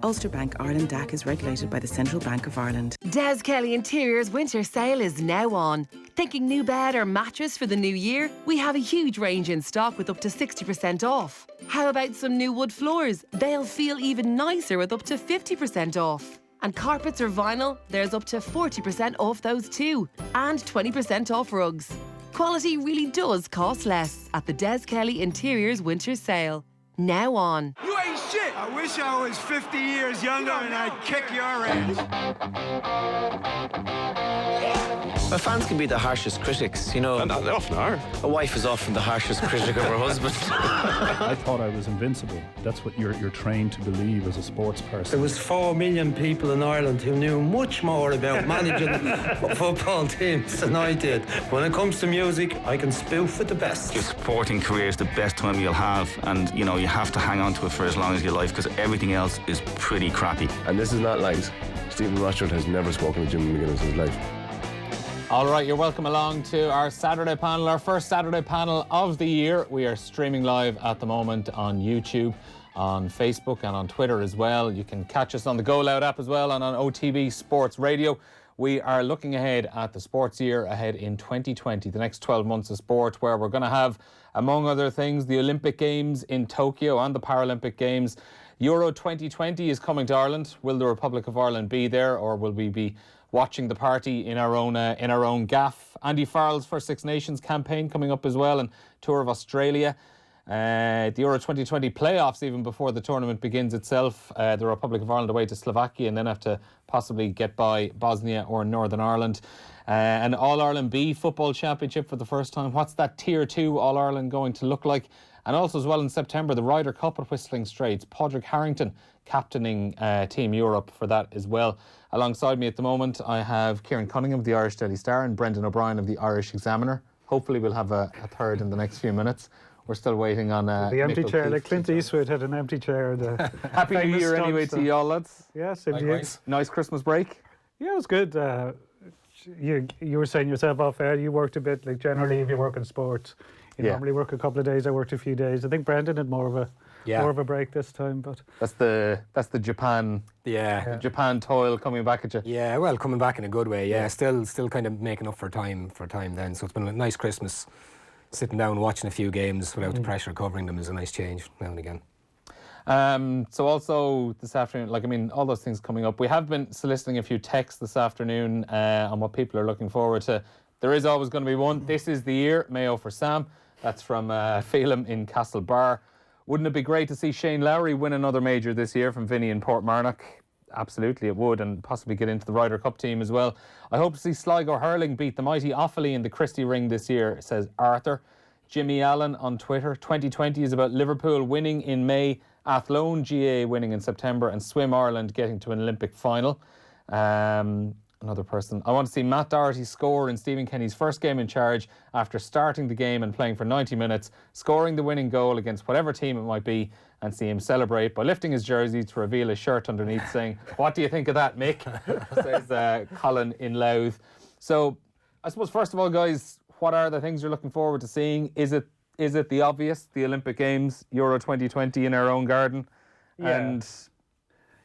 Ulster Bank Ireland DAC is regulated by the Central Bank of Ireland. Des Kelly Interiors winter sale is now on. Thinking new bed or mattress for the new year? We have a huge range in stock with up to 60% off. How about some new wood floors? They'll feel even nicer with up to 50% off. And carpets or vinyl? There's up to 40% off those too. And 20% off rugs. Quality really does cost less at the Des Kelly Interiors winter sale. Now on. You ain't shit! I wish I was 50 years younger and I'd kick your ass. Well, fans can be the harshest critics, you know. And they often are. A wife is often the harshest critic of her husband. I thought I was invincible. That's what you're trained to believe as a sports person. There was 4 million people in Ireland who knew much more about managing football teams than I did. When it comes to music, I can spoof with the best. Your sporting career is the best time you'll have, and you know you have to hang on to it for as long as you like, because everything else is pretty crappy. And this is not lies. Stephen Rothschild has never spoken to Jim McGuinness in his life. All right, you're welcome along to our Saturday panel, our first Saturday panel of the year. We are streaming live at the moment on YouTube, on Facebook and on Twitter as well. You can catch us on the Go Loud app as well and on OTB Sports Radio. We are looking ahead at the sports year ahead in 2020, the next 12 months of sport, where we're going to have, among other things, the Olympic Games in Tokyo and the Paralympic Games. Euro 2020 is coming to Ireland. Will the Republic of Ireland be there, or will we be watching the party in our own gaff? Andy Farrell's First Six Nations campaign coming up as well, and tour of Australia. The Euro 2020 playoffs even before the tournament begins itself. The Republic of Ireland away to Slovakia and then have to possibly get by Bosnia or Northern Ireland. An All-Ireland B football championship for the first time. What's that Tier 2 All-Ireland going to look like? And also as well in September, the Ryder Cup at Whistling Straits. Padraig Harrington captaining Team Europe for that as well. Alongside me at the moment, I have Kieran Cunningham of the Irish Daily Star and Brendan O'Brien of the Irish Examiner. Hopefully we'll have a third in the next few minutes. We're still waiting on the empty Mick chair. Like Clint Eastwood had an empty chair. The Happy New Year anyway to you all, lads. Yeah, same to you. Nice Christmas break. Yeah, it was good. You were saying yourself off air, you worked a bit. Like generally, if you work in sports, you normally work a couple of days. I worked a few days. I think Brendan had more of a break this time. But that's the Japan. Japan toil coming back at you. Yeah, well, coming back in a good way. Yeah, still kind of making up for time then. So it's been a nice Christmas. Sitting down watching a few games without the pressure covering them is a nice change now and again. So also this afternoon, all those things coming up. We have been soliciting a few texts this afternoon on what people are looking forward to. There is always going to be one. This is the year, Mayo for Sam. That's from Phelim in Castlebar. Wouldn't it be great to see Shane Lowry win another major this year from Vinny in Portmarnock? Absolutely it would, and possibly get into the Ryder Cup team as well. I hope to see Sligo Hurling beat the mighty Offaly in the Christie Ring this year, says Arthur. Jimmy Allen on Twitter. 2020 is about Liverpool winning in May, Athlone GA winning in September, and Swim Ireland getting to an Olympic final. Another person. I want to see Matt Doherty score in Stephen Kenny's first game in charge after starting the game and playing for 90 minutes, scoring the winning goal against whatever team it might be, and see him celebrate by lifting his jersey to reveal his shirt underneath, saying, "What do you think of that, Mick?" says Colin in Louth. So I suppose, first of all, guys, what are the things you're looking forward to seeing? Is it the obvious, the Olympic Games, Euro 2020 in our own garden? Yeah.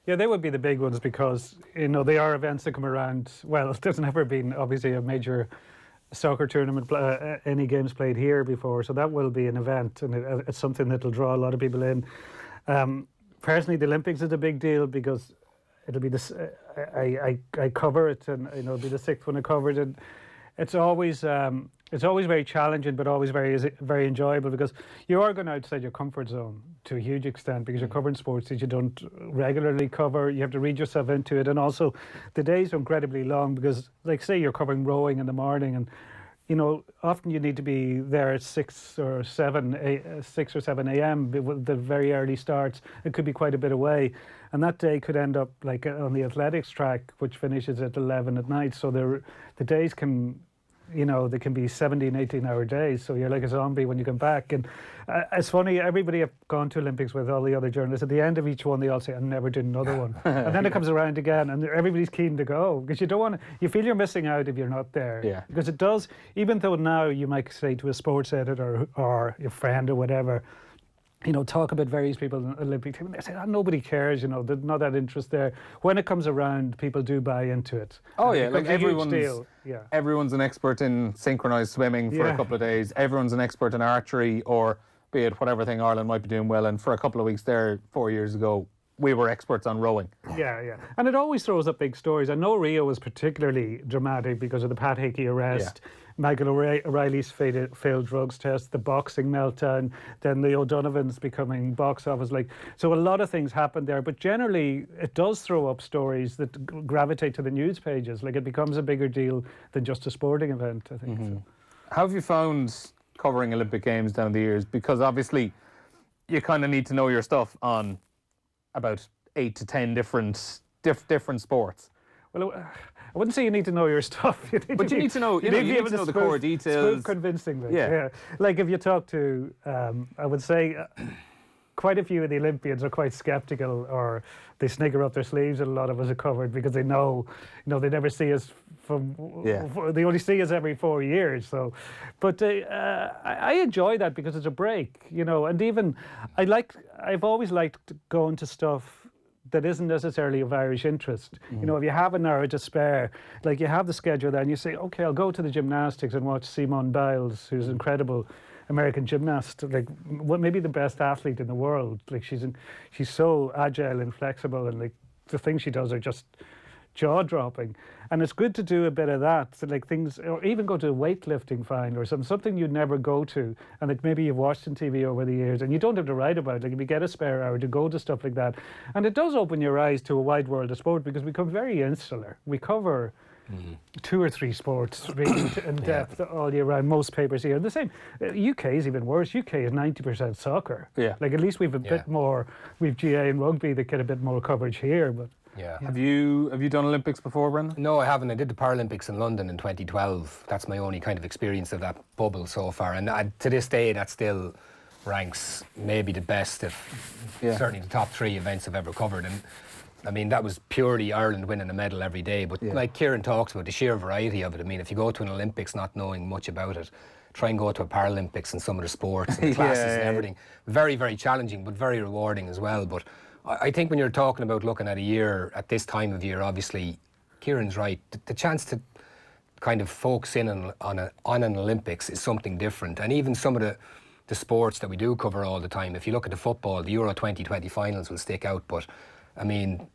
Yeah, they would be the big ones because, they are events that come around. Well, there's never been, obviously, a major soccer tournament, any games played here before. So that will be an event, and it's something that will draw a lot of people in. Personally, the Olympics is a big deal because it'll be this. I cover it, and it'll be the 6th one I covered, and it's always very challenging, but always very enjoyable because you are going outside your comfort zone to a huge extent because you're covering sports that you don't regularly cover. You have to read yourself into it, and also the days are incredibly long because, like, say you're covering rowing in the morning, and often you need to be there at 6 or 7 a.m. The very early starts. It could be quite a bit away, and that day could end up like on the athletics track, which finishes at 11 at night. So the days can, they can be 17, 18-hour days. So you're like a zombie when you come back. And it's funny, everybody I've gone to Olympics with, all the other journalists, at the end of each one, they all say, "I'm never doing another one." And then it comes around again, and everybody's keen to go because you don't want to, you feel you're missing out if you're not there. Yeah. Because it does, even though now you might say to a sports editor or your friend or whatever, talk about various people in the Olympic team. They say, nobody cares, there's not that interest there. When it comes around, people do buy into it. Oh, yeah, like everyone's an expert in synchronised swimming for a couple of days. Everyone's an expert in archery, or be it whatever thing Ireland might be doing well. And for a couple of weeks there, 4 years ago, we were experts on rowing. Yeah. And it always throws up big stories. I know Rio was particularly dramatic because of the Pat Hickey arrest. Yeah. Michael O'Reilly's failed drugs test, the boxing meltdown, then the O'Donovans becoming box office. So a lot of things happened there, but generally it does throw up stories that gravitate to the news pages. It becomes a bigger deal than just a sporting event, I think. So. How have you found covering Olympic Games down the years? Because obviously you kind of need to know your stuff on about 8 to 10 different sports. Well, I wouldn't say you need to know your stuff. You need to know the core details. Spoof convincingly. Yeah. If you talk to, I would say, quite a few of the Olympians are quite sceptical, or they snigger up their sleeves at a lot of us are covered because they know, they never see us they only see us every 4 years. So, but I enjoy that because it's a break, and even I've always liked going to stuff that isn't necessarily of Irish interest. If you have an hour to spare, you have the schedule there and you say, okay, I'll go to the gymnastics and watch Simone Biles, who's an incredible American gymnast, maybe the best athlete in the world. She's so agile and flexible, and the things she does are just jaw-dropping. And it's good to do a bit of that, things, or even go to a weightlifting final or something you'd never go to, and maybe you've watched on TV over the years, and you don't have to write about it. If you get a spare hour to go to stuff like that, and it does open your eyes to a wide world of sport, because we become very insular. We cover 2 or 3 sports really in depth all year round. Most papers here. The same. UK is even worse. UK is 90% soccer. Yeah. At least we've a bit more. We've GA and rugby that get a bit more coverage here, but. Yeah. Have you done Olympics before, Brendan? No, I haven't. I did the Paralympics in London in 2012. That's my only kind of experience of that bubble so far. And to this day, that still ranks maybe the best, certainly the top 3 events I've ever covered. And I mean, that was purely Ireland winning a medal every day. But like Kieran talks about, the sheer variety of it. I mean, if you go to an Olympics not knowing much about it, try and go to a Paralympics and some of the sports and the classes and everything. Very, very challenging, but very rewarding as well. But I think when you're talking about looking at a year at this time of year, obviously, Kieran's right. The chance to kind of focus in on an Olympics is something different. And even some of the sports that we do cover all the time, if you look at the football, the Euro 2020 finals will stick out. But, I mean,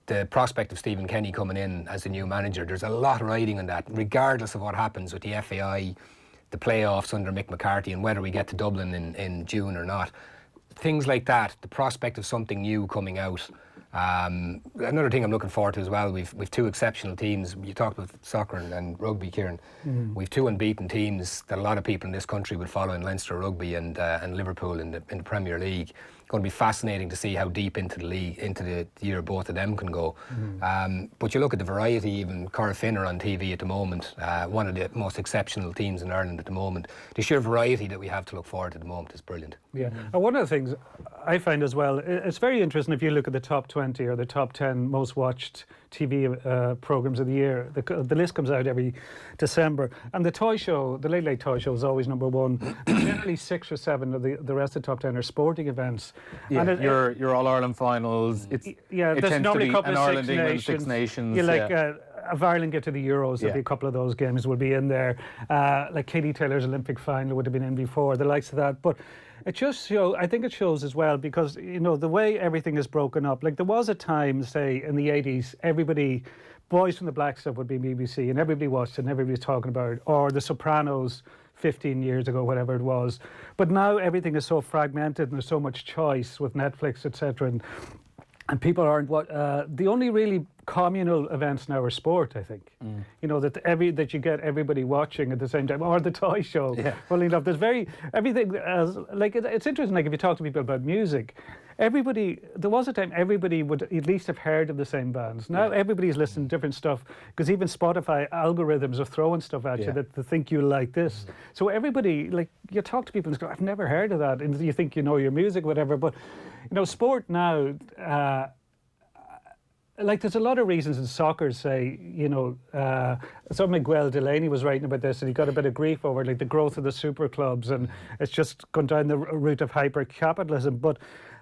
the prospect of Stephen Kenny coming in as the new manager, there's a lot riding on that, regardless of what happens with the FAI, the playoffs under Mick McCarthy, and whether we get to Dublin in June or not. Things like that, the prospect of something new coming out. Another thing I'm looking forward to as well, we've 2 exceptional teams. You talked about soccer and rugby, Kieran. We've 2 unbeaten teams that a lot of people in this country would follow in Leinster Rugby and Liverpool in the Premier League. Going to be fascinating to see how deep into the league, into the year both of them can go. But you look at the variety, even Corofin are on TV at the moment, one of the most exceptional teams in Ireland at the moment. The sheer variety that we have to look forward to at the moment is brilliant. Yeah, and one of the things I find as well, it's very interesting if you look at the top 20 or the top 10 most watched TV programmes of the year. The list comes out every December, and the toy show, the Late Late Toy Show, is always number 1. Generally 6 or 7 of the rest of the top 10 are sporting events. Yeah, and your All Ireland finals. It there's tends normally to be a couple an of Ireland, England, Six Nations. If Ireland get to the Euros, there'll be a couple of those games will be in there. Like Katie Taylor's Olympic final would have been in before, the likes of that. But it just shows, I think it shows as well, because, the way everything is broken up. There was a time, say, in the 80s, everybody, Boys from the Black Stuff would be BBC, and everybody watched it, and everybody was talking about it. Or The Sopranos 15 years ago, whatever it was. But now everything is so fragmented, and there's so much choice with Netflix, etc. And people aren't the only really communal events now are sport, I think. That you get everybody watching at the same time, or the toy show. Funnily enough, there's everything as it's interesting. If you talk to people about music, there was a time everybody would at least have heard of the same bands. Now everybody's listening to different stuff, because even Spotify algorithms are throwing stuff at you that they think you like this. So everybody, you talk to people and go, I've never heard of that, and you think you know your music, whatever. But sport now. like, there's a lot of reasons in soccer, say, so Miguel Delaney was writing about this, and he got a bit of grief over, like, the growth of the super clubs, and it's just gone down the route of hyper-capitalism. But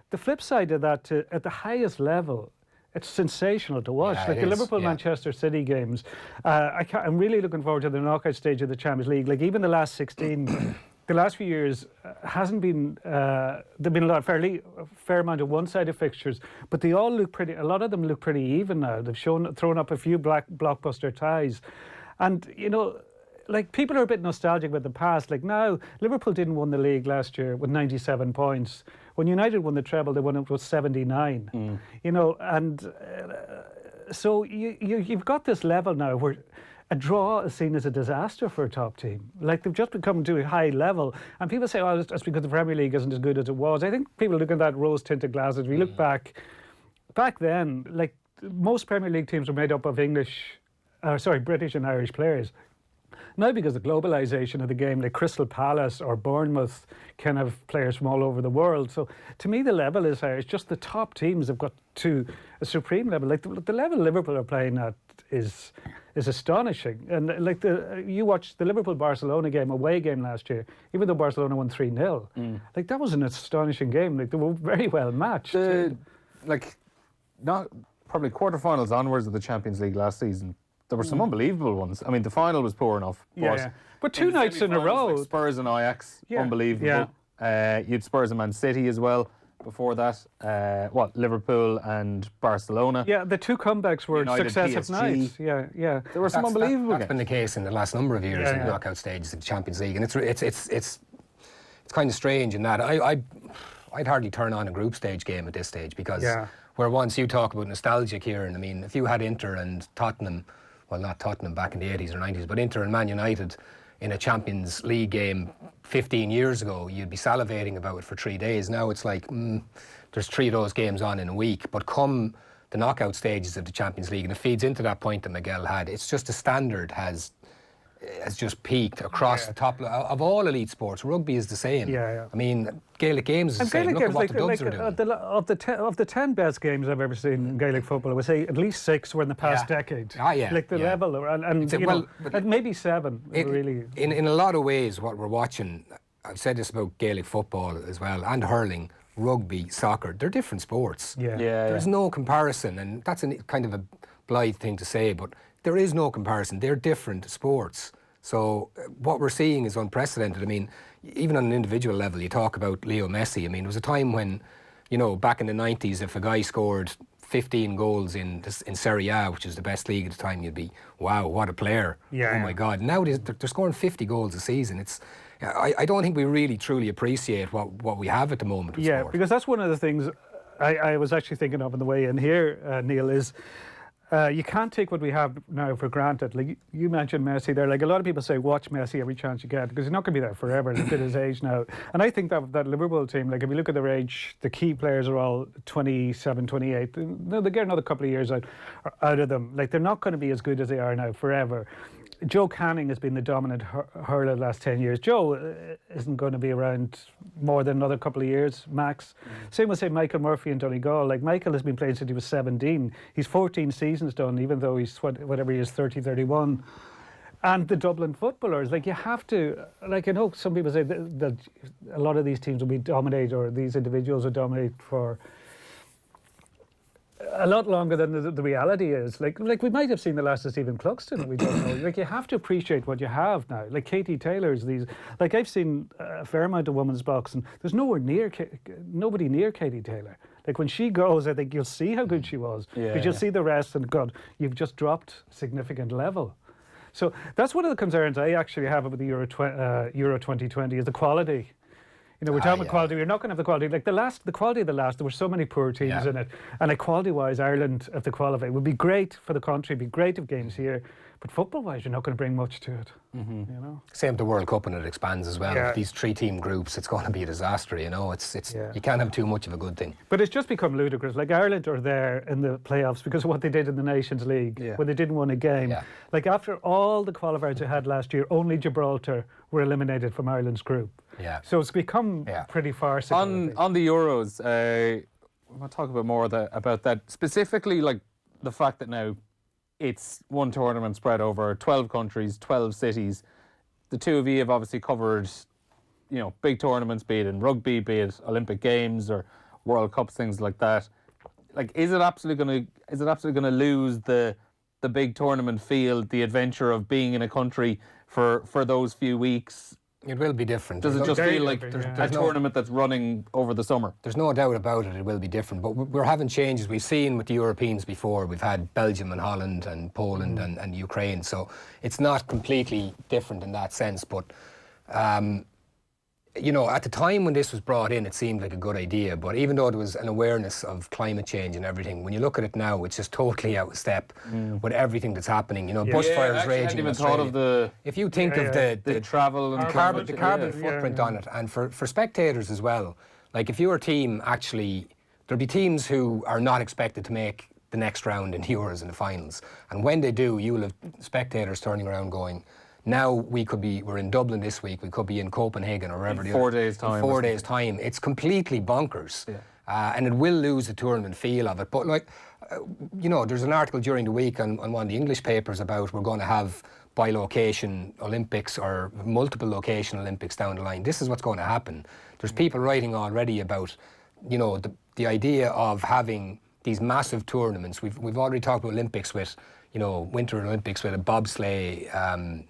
the flip side of that, at the highest level, it's sensational to watch. Like the Liverpool-Manchester City games, I'm really looking forward to the knockout stage of the Champions League. Like, even the last 16... The last few years hasn't been. There've been a fair amount of one-sided fixtures, but they all look pretty. A lot of them look pretty even now. They've thrown up a few blockbuster ties, and like, people are a bit nostalgic with the past. Like, now, Liverpool didn't win the league last year with 97 points. When United won the treble, they won it with 79. And so you've got this level now where a draw is seen as a disaster for a top team. Like, they've just become to a high level. And people say, oh, that's because the Premier League isn't as good as it was. I think people look at that rose-tinted glasses. We look back then, like, most Premier League teams were made up of British and Irish players. Now, because of the globalisation of the game, like Crystal Palace or Bournemouth can have players from all over the world. So, to me, the level is higher. It's just the top teams have got to a supreme level. Like, the level Liverpool are playing at is astonishing. And like, you watched the Liverpool-Barcelona away game last year, even though Barcelona won 3-0. Like, that was an astonishing game. Like, they were very well matched. Not probably quarterfinals onwards of the Champions League last season, there were some unbelievable ones. I mean, the final was poor enough. But two nights in a row. Like Spurs and Ajax, unbelievable. You'd Spurs and Man City as well. Before that, Liverpool and Barcelona. Yeah, the two comebacks were United, successive PSG. nights. Yeah. There were some unbelievable That's games. been the case in the last number of years in the knockout stages of the Champions League, and it's kind of strange in that I'd hardly turn on a group stage game at this stage, because where once you talk about nostalgia, Kieran, I mean, if you had Inter and Tottenham, well, not Tottenham back in the 80s or 90s, but Inter and Man United in a Champions League game 15 years ago, you'd be salivating about it for 3 days. Now it's like, there's 3 of those games on in a week. But come the knockout stages of the Champions League, and it feeds into that point that Miguel had, it's just the standard has just peaked across the top of all elite sports. Rugby is the same. I mean, Gaelic games is the same. Look at what the Dubs are doing. Of the 10 best games I've ever seen in Gaelic football, I would say at least 6 were in the past decade. Like the level, and maybe 7, really. In a lot of ways, what we're watching, I've said this about Gaelic football as well, and hurling, rugby, soccer, they're different sports. There's no comparison, and that's kind of a blithe thing to say, but there is no comparison. They're different sports. So what we're seeing is unprecedented. I mean, even on an individual level, you talk about Leo Messi. I mean, there was a time when, back in the 90s, if a guy scored 15 goals in Serie A, which is the best league at the time, you'd be, wow, what a player. Oh my God. Nowadays, they're scoring 50 goals a season. I don't think we really truly appreciate what we have at the moment with sport. Because that's one of the things I was actually thinking of on the way in here, Neil, is you can't take what we have now for granted. Like, you mentioned Messi there. Like, a lot of people say, watch Messi every chance you get, because he's not going to be there forever. He's at his age now. And I think that Liverpool team, like, if you look at their age, the key players are all 27, 28. They get another couple of years out of them. Like, they're not going to be as good as they are now forever. Joe Canning has been the dominant hurler the last 10 years. Joe isn't going to be around more than another couple of years, max. Same with, say, Michael Murphy and Donegal. Like, Michael has been playing since he was 17. He's 14 seasons done, even though he's, whatever he is, 30, 31. And the Dublin footballers, like, you have to, like, I know some people say that a lot of these teams will be dominated, or these individuals will dominate for a lot longer than the reality is. Like we might have seen the last of Stephen Cluxton, we don't know. Like, you have to appreciate what you have now. Like Katie Taylor's these. Like, I've seen a fair amount of women's boxing. There's nobody near Katie Taylor. Like, when she goes, I think you'll see how good she was. Because you'll see the rest, and God, you've just dropped significant level. So that's one of the concerns I actually have about the Euro 2020 is the quality. We're talking about quality. We're not going to have the quality. Like, the quality of the last, there were so many poor teams in it. And like, quality-wise, Ireland, if they qualify, would be great for the country, be great if games here. But football-wise, you're not going to bring much to it. Same with the World Cup when it expands as well. With these 3-team groups, it's going to be a disaster. You can't have too much of a good thing. But it's just become ludicrous. Like, Ireland are there in the playoffs because of what they did in the Nations League when they didn't win a game. Like, after all the qualifiers they had last year, only Gibraltar were eliminated from Ireland's group. So it's become pretty farcical. On the Euros, I want to talk a bit more about that. Specifically, like, the fact that now it's one tournament spread over 12 countries, 12 cities. The two of you have obviously covered, big tournaments, be it in rugby, be it Olympic Games or World Cups, things like that. Like, is it absolutely going to lose the big tournament feel, the adventure of being in a country for those few weeks? It will be different. Does it just feel like there's a tournament that's running over the summer? There's no doubt about it, it will be different. But we're having changes. We've seen with the Europeans before. We've had Belgium and Holland and Poland and Ukraine. So it's not completely different in that sense. But, at the time when this was brought in, it seemed like a good idea. But even though there was an awareness of climate change and everything, when you look at it now, it's just totally out of step with everything that's happening. Bushfires raging. I hadn't even thought of the... If you think of the travel and the carbon footprint on it, and for spectators as well, like if you're a team, actually, there'll be teams who are not expected to make the next round in the Euros in the finals. And when they do, you'll have spectators turning around going, now we're in Dublin this week, we could be in Copenhagen or wherever. In 4 days' time. In 4 days' time. It's completely bonkers. Yeah. And it will lose the tournament feel of it. But there's an article during the week on one of the English papers about we're going to have by location Olympics or multiple location Olympics down the line. This is what's going to happen. There's people writing already about, the idea of having these massive tournaments. We've already talked about Olympics with, Winter Olympics with a bobsleigh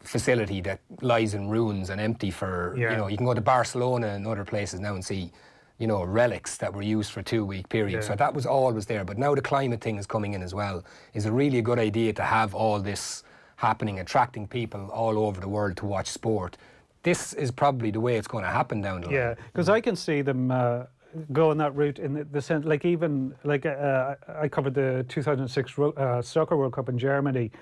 facility that lies in ruins and empty for, you can go to Barcelona and other places now and see, relics that were used for a 2-week period. So that was always there. But now the climate thing is coming in as well. Is it really a good idea to have all this happening, attracting people all over the world to watch sport? This is probably the way it's going to happen down the line. Yeah, because I can see them going that route in the sense, I covered the 2006 Soccer World Cup in Germany,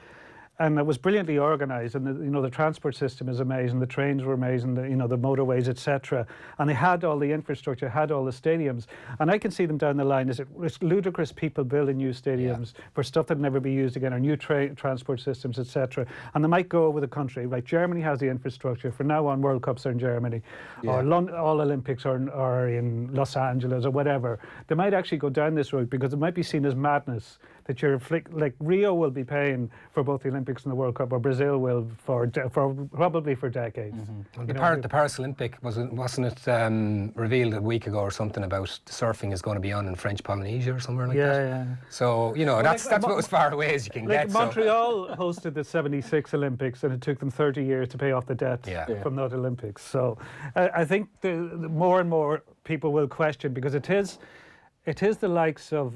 and it was brilliantly organised, and the transport system is amazing, the trains were amazing, the motorways, etc. And they had all the infrastructure, had all the stadiums, and I can see them down the line. It's ludicrous people building new stadiums for stuff that never be used again, or new transport systems, etc. And they might go over the country. Like Germany has the infrastructure. From now on, World Cups are in Germany, or all Olympics are in Los Angeles or whatever. They might actually go down this route because it might be seen as madness that like Rio will be paying for both the Olympics and the World Cup, or Brazil will for probably for decades. Well, the Paris Olympic wasn't it revealed a week ago or something about surfing is going to be on in French Polynesia or somewhere like that. Yeah. So that's about as far away as you can get. Montreal hosted the '76 Olympics, and it took them 30 years to pay off the debt from that Olympics. So I think the more and more people will question, because it is the likes of.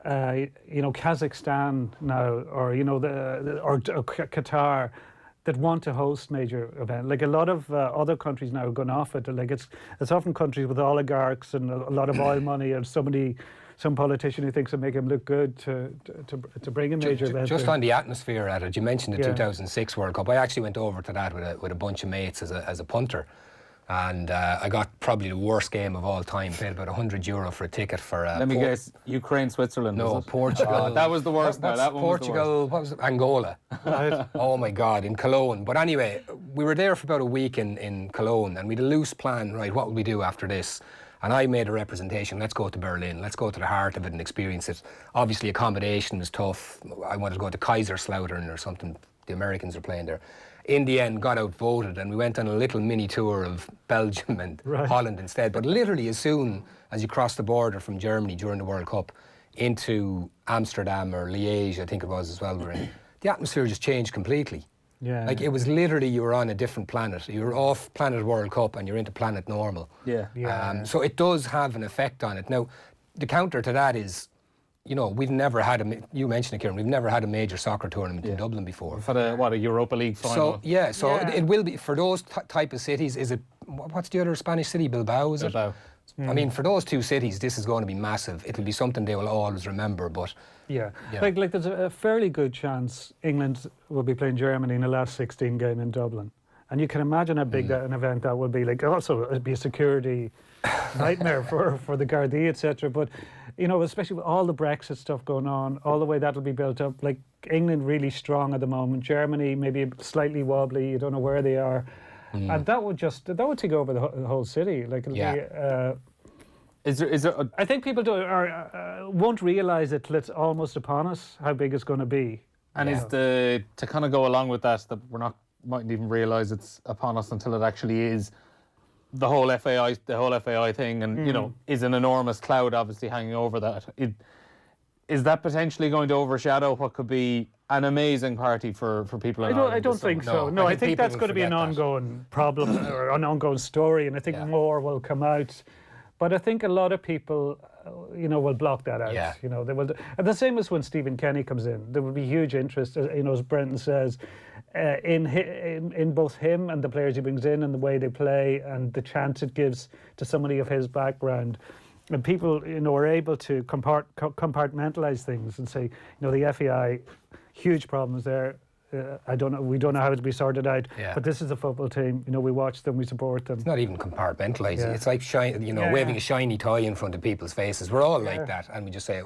Kazakhstan now, or or Qatar, that want to host major events. Like a lot of other countries now are going off it. Like it's often countries with oligarchs and a lot of oil money, and some politician who thinks it make him look good to bring a major event. Just on the atmosphere at it, you mentioned the 2006 World Cup. I actually went over to that with a bunch of mates as a punter. And I got probably the worst game of all time. Paid about €100 for a ticket for. Let me guess, Ukraine, Switzerland. No, Portugal. That was the worst. That one Portugal. Was the worst. What was it? Angola. Right. Oh my God, in Cologne. But anyway, we were there for about a week in Cologne, and we had a loose plan. Right, what will we do after this? And I made a representation. Let's go to Berlin. Let's go to the heart of it and experience it. Obviously, accommodation was tough. I wanted to go to Kaiserslautern or something. The Americans are playing there. In the end, got outvoted, and we went on a little mini tour of Belgium and Holland instead. But literally, as soon as you cross the border from Germany during the World Cup into Amsterdam or Liège, I think it was as well, the atmosphere just changed completely. Yeah. Like it was literally, you were on a different planet. You were off planet World Cup and you're into planet normal. So it does have an effect on it. Now, the counter to that is, we've never had you mentioned it, Kieran, we've never had a major soccer tournament in Dublin before. We've had a Europa League final. It will be, for those type of cities, what's the other Spanish city, Bilbao, is Bilbao. it? I mean, for those two cities, this is going to be massive. It'll be something they will always remember, but... Yeah. Like there's a fairly good chance England will be playing Germany in the last 16 game in Dublin. And you can imagine how big an event that would be. Like, also, it'd be a security nightmare for the Gardaí, etc. But, especially with all the Brexit stuff going on, all the way that'll be built up. Like, England really strong at the moment. Germany maybe slightly wobbly. You don't know where they are. And that would take over the whole city. Like, it'll be... Is there? I think people won't realise it till it's almost upon us how big it's going to be. And is to kind of go along with that mightn't even realise it's upon us until it actually is. The whole FAI thing, and is an enormous cloud obviously hanging over that. Is that potentially going to overshadow what could be an amazing party for people in Ireland? I don't think so. No, I think that's going to be an ongoing problem or an ongoing story, and I think more will come out. But I think a lot of people, will block that out. Yeah. They will. And the same as when Stephen Kenny comes in, there will be huge interest. As Brenton says, in both him and the players he brings in, and the way they play, and the chance it gives to somebody of his background. And people, are able to compartmentalise things and say, the FAI, huge problems there. I don't know. We don't know how to be sorted out. Yeah. But this is a football team. We watch them. We support them. It's not even compartmentalising. Yeah. It's like waving a shiny toy in front of people's faces. We're all like that, and we just say,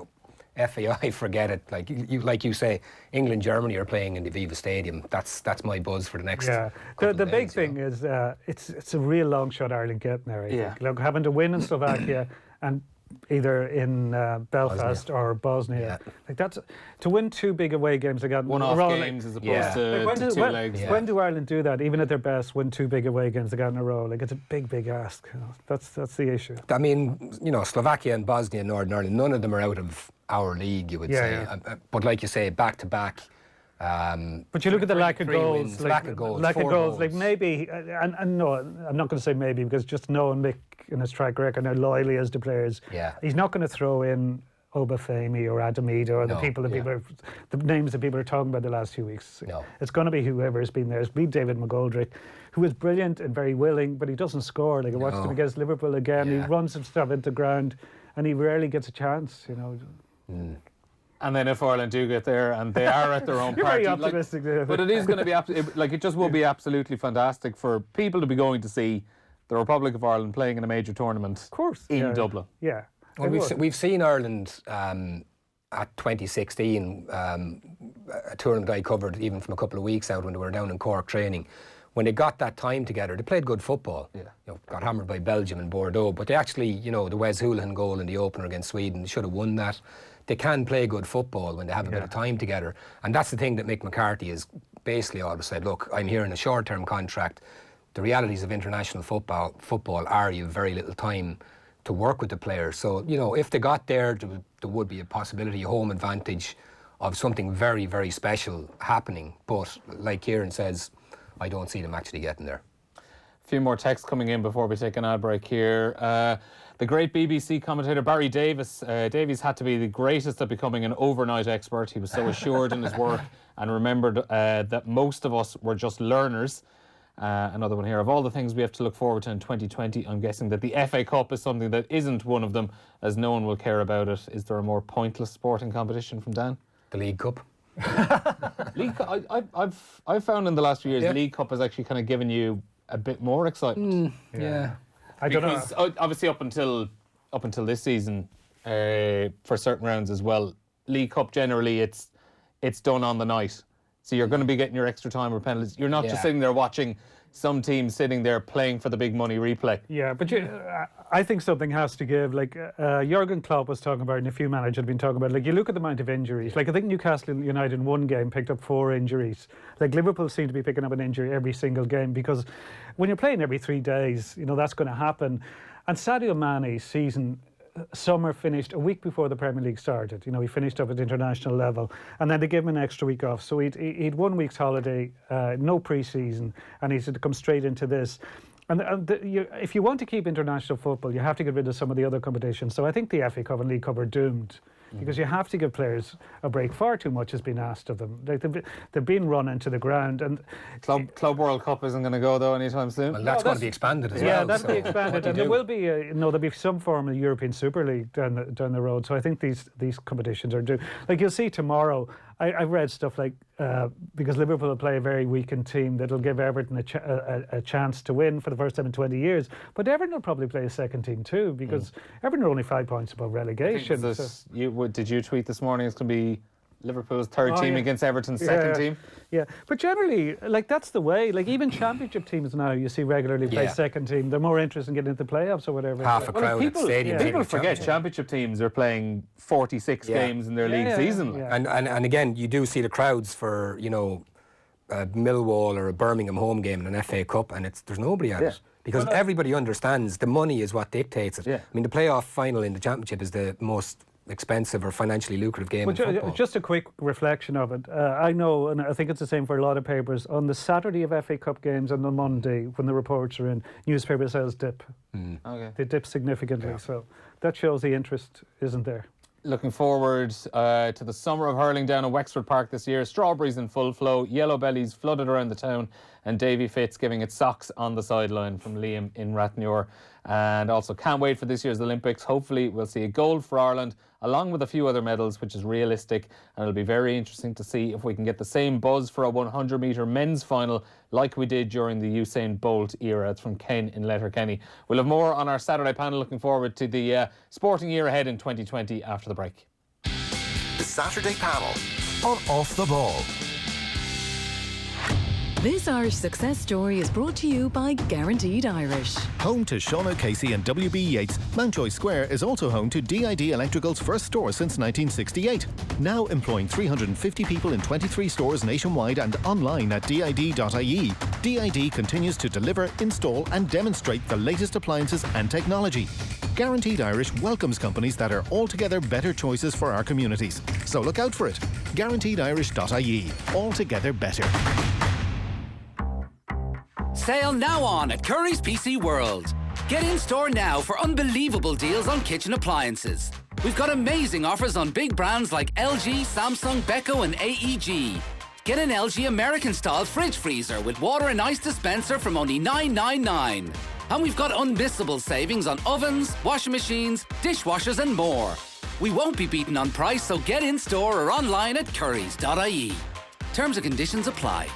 FAI, forget it. Like you say, England, Germany are playing in the Viva Stadium. That's my buzz for the next. Yeah. The big thing is it's a real long shot Ireland getting there. I think. Look, having to win in Slovakia and either in Belfast or Bosnia. Like that's to win 2 big away games again. One-off games as opposed to 2 legs. When do Ireland do that? Even at their best, win 2 big away games again in a row. Like it's a big ask. That's the issue. I mean, Slovakia and Bosnia and Northern Ireland, none of them are out of our league, you would say. Yeah. But like you say, back to back. But you look at the lack of goals, lack of goals. Like maybe, and no, I'm not going to say maybe, because just knowing Mick and his track record, how loyal he is to players, he's not going to throw in Obafemi or Adamida or the names that people are talking about the last few weeks. No. It's going to be whoever has been there. It's be David McGoldrick, who is brilliant and very willing, but he doesn't score. Like I watched him against Liverpool again. He runs some stuff into ground, and he rarely gets a chance. And then if Ireland do get there, and they are at their own You're party, very optimistic there. But it is going to be it just will be absolutely fantastic for people to be going to see the Republic of Ireland playing in a major tournament. Of course, in Dublin. Yeah. Well, we've seen Ireland at 2016, a tournament I covered even from a couple of weeks out when they were down in Cork training. When they got that time together, they played good football. Yeah. Got hammered by Belgium and Bordeaux, but they actually, the Wes Hoolahan goal in the opener against Sweden, they should have won that. They can play good football when they have a bit of time together. And that's the thing that Mick McCarthy has basically always said, look, I'm here in a short-term contract. The realities of international football are you have very little time to work with the players. So, if they got there would be a possibility, a home advantage of something very, very special happening. But like Kieran says, I don't see them actually getting there. A few more texts coming in before we take an ad break here. The great BBC commentator Barry Davies. Davies had to be the greatest at becoming an overnight expert. He was so assured in his work and remembered that most of us were just learners. Another one here. Of all the things we have to look forward to in 2020, I'm guessing that the FA Cup is something that isn't one of them, as no one will care about it. Is there a more pointless sporting competition from Dan? The League Cup. League Cup. I've found in the last few years, the League Cup has actually kind of given you a bit more excitement. I don't know. Obviously, up until this season, for certain rounds as well, League Cup generally it's done on the night, so you're going to be getting your extra time or penalties. You're not just sitting there watching some teams sitting there playing for the big money replay. Yeah, but I think something has to give. Like Jurgen Klopp was talking about, and a few managers have been talking about. Like you look at the amount of injuries. Like I think Newcastle United in one game picked up 4 injuries. Like Liverpool seem to be picking up an injury every single game, because when you're playing every 3 days, that's going to happen. And Sadio Mane's season. Summer finished a week before the Premier League started. He finished up at international level, and then they gave him an extra week off. So he'd 1 week's holiday, no pre-season, and he's to come straight into this. And if you want to keep international football, you have to get rid of some of the other competitions. So I think the FA Cup and League Cup are doomed. Because you have to give players a break. Far too much has been asked of them. They've been run into the ground. And Club World Cup isn't going to go though anytime soon. Well, that's going to be expanded as well. Yeah, that'll be expanded, and there will be there'll be some form of European Super League down the road. So I think these competitions are due. Like you'll see tomorrow. I've read stuff like because Liverpool will play a very weakened team that'll give Everton a chance to win for the first time in 20 years. But Everton will probably play a second team too, because Everton are only 5 points above relegation. Did you tweet this morning it's going to be Liverpool's third team against Everton's second team. Yeah, but generally, like, that's the way. Like, even championship teams now, you see regularly play second team. They're more interested in getting into the playoffs or whatever. Half a crowd at stadium. People forget championship teams are playing 46 games in their league season. And again, you do see the crowds for, you know, a Millwall or a Birmingham home game in an FA Cup, and there's nobody at it. Because everybody understands the money is what dictates it. I mean, the playoff final in the championship is the most expensive or financially lucrative game in football. Just a quick reflection of it. I know, and I think it's the same for a lot of papers, on the Saturday of FA Cup games and the Monday, when the reports are in, newspaper sales dip. They dip significantly, so that shows the interest isn't there. Looking forward to the summer of hurling down at Wexford Park this year. Strawberries in full flow, yellow bellies flooded around the town, and Davy Fitz giving it socks on the sideline from Liam in Rathnure. And also can't wait for this year's Olympics. Hopefully we'll see a gold for Ireland, along with a few other medals, which is realistic. And it'll be very interesting to see if we can get the same buzz for a 100-metre men's final like we did during the Usain Bolt era. It's from Ken in Letterkenny. We'll have more on our Saturday panel. Looking forward to the sporting year ahead in 2020 after the break. The Saturday panel on Off the Ball. This Irish success story is brought to you by Guaranteed Irish. Home to Sean O'Casey and W.B. Yeats, Mountjoy Square is also home to DID Electrical's first store since 1968. Now employing 350 people in 23 stores nationwide and online at did.ie. DID continues to deliver, install and demonstrate the latest appliances and technology. Guaranteed Irish welcomes companies that are altogether better choices for our communities. So look out for it. Guaranteedirish.ie. Altogether better. Sale now on at Curry's PC World. Get in store now for unbelievable deals on kitchen appliances. We've got amazing offers on big brands like LG, Samsung, Beko and AEG. Get an LG American-style fridge freezer with water and ice dispenser from only $9.99. And we've got unmissable savings on ovens, washing machines, dishwashers and more. We won't be beaten on price, so get in store or online at currys.ie. Terms and conditions apply.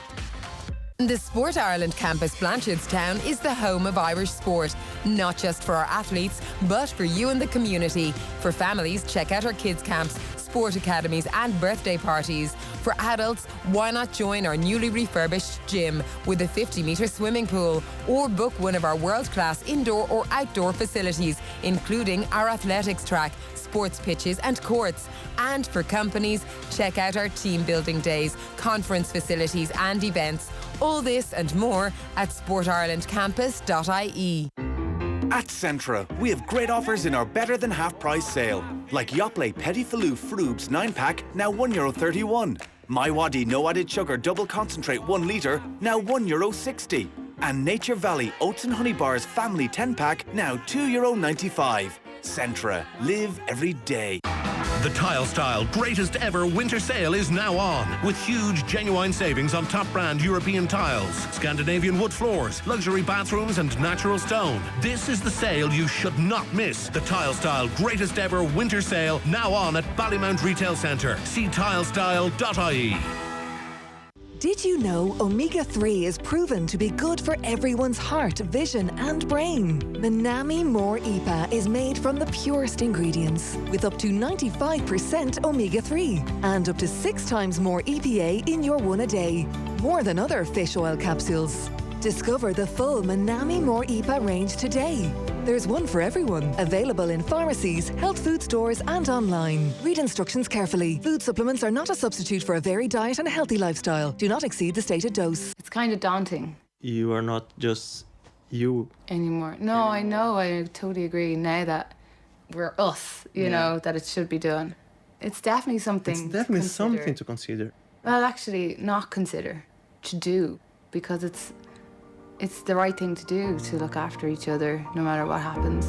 The Sport Ireland campus Blanchardstown is the home of Irish sport, not just for our athletes, but for you and the community. For families, check out our kids' camps, sport academies and birthday parties. For adults, why not join our newly refurbished gym with a 50-metre swimming pool, or book one of our world-class indoor or outdoor facilities, including our athletics track, sports pitches and courts. And for companies, check out our team building days, conference facilities and events. All this and more at sportirelandcampus.ie. At Centra, we have great offers in our better than half price sale. Like Yoplait Petit Filou Froubs 9-pack, now €1.31. My Wadi No Added Sugar Double Concentrate 1 litre, now €1.60. And Nature Valley Oats and Honey Bars Family 10-pack, now €2.95. Centra. Live every day. The Tile Style greatest ever winter sale is now on, with huge genuine savings on top brand European tiles, Scandinavian wood floors, luxury bathrooms and natural stone. This is the sale you should not miss. The Tile Style greatest ever winter sale now on at Ballymount Retail Centre. See tilestyle.ie. Did you know omega-3 is proven to be good for everyone's heart, vision and brain? Manami More EPA is made from the purest ingredients, with up to 95% omega-3 and up to 6 times more EPA in your one a day, more than other fish oil capsules. Discover the full Manami More EPA range today. There's one for everyone. Available in pharmacies, health food stores and online. Read instructions carefully. Food supplements are not a substitute for a varied diet and a healthy lifestyle. Do not exceed the stated dose. It's kind of daunting. You are not just you anymore. No, I know. I totally agree now that we're us, you know, that it should be done. It's definitely something It's definitely something to consider. Well, actually, not consider. To do. Because it's the right thing to do, to look after each other no matter what happens.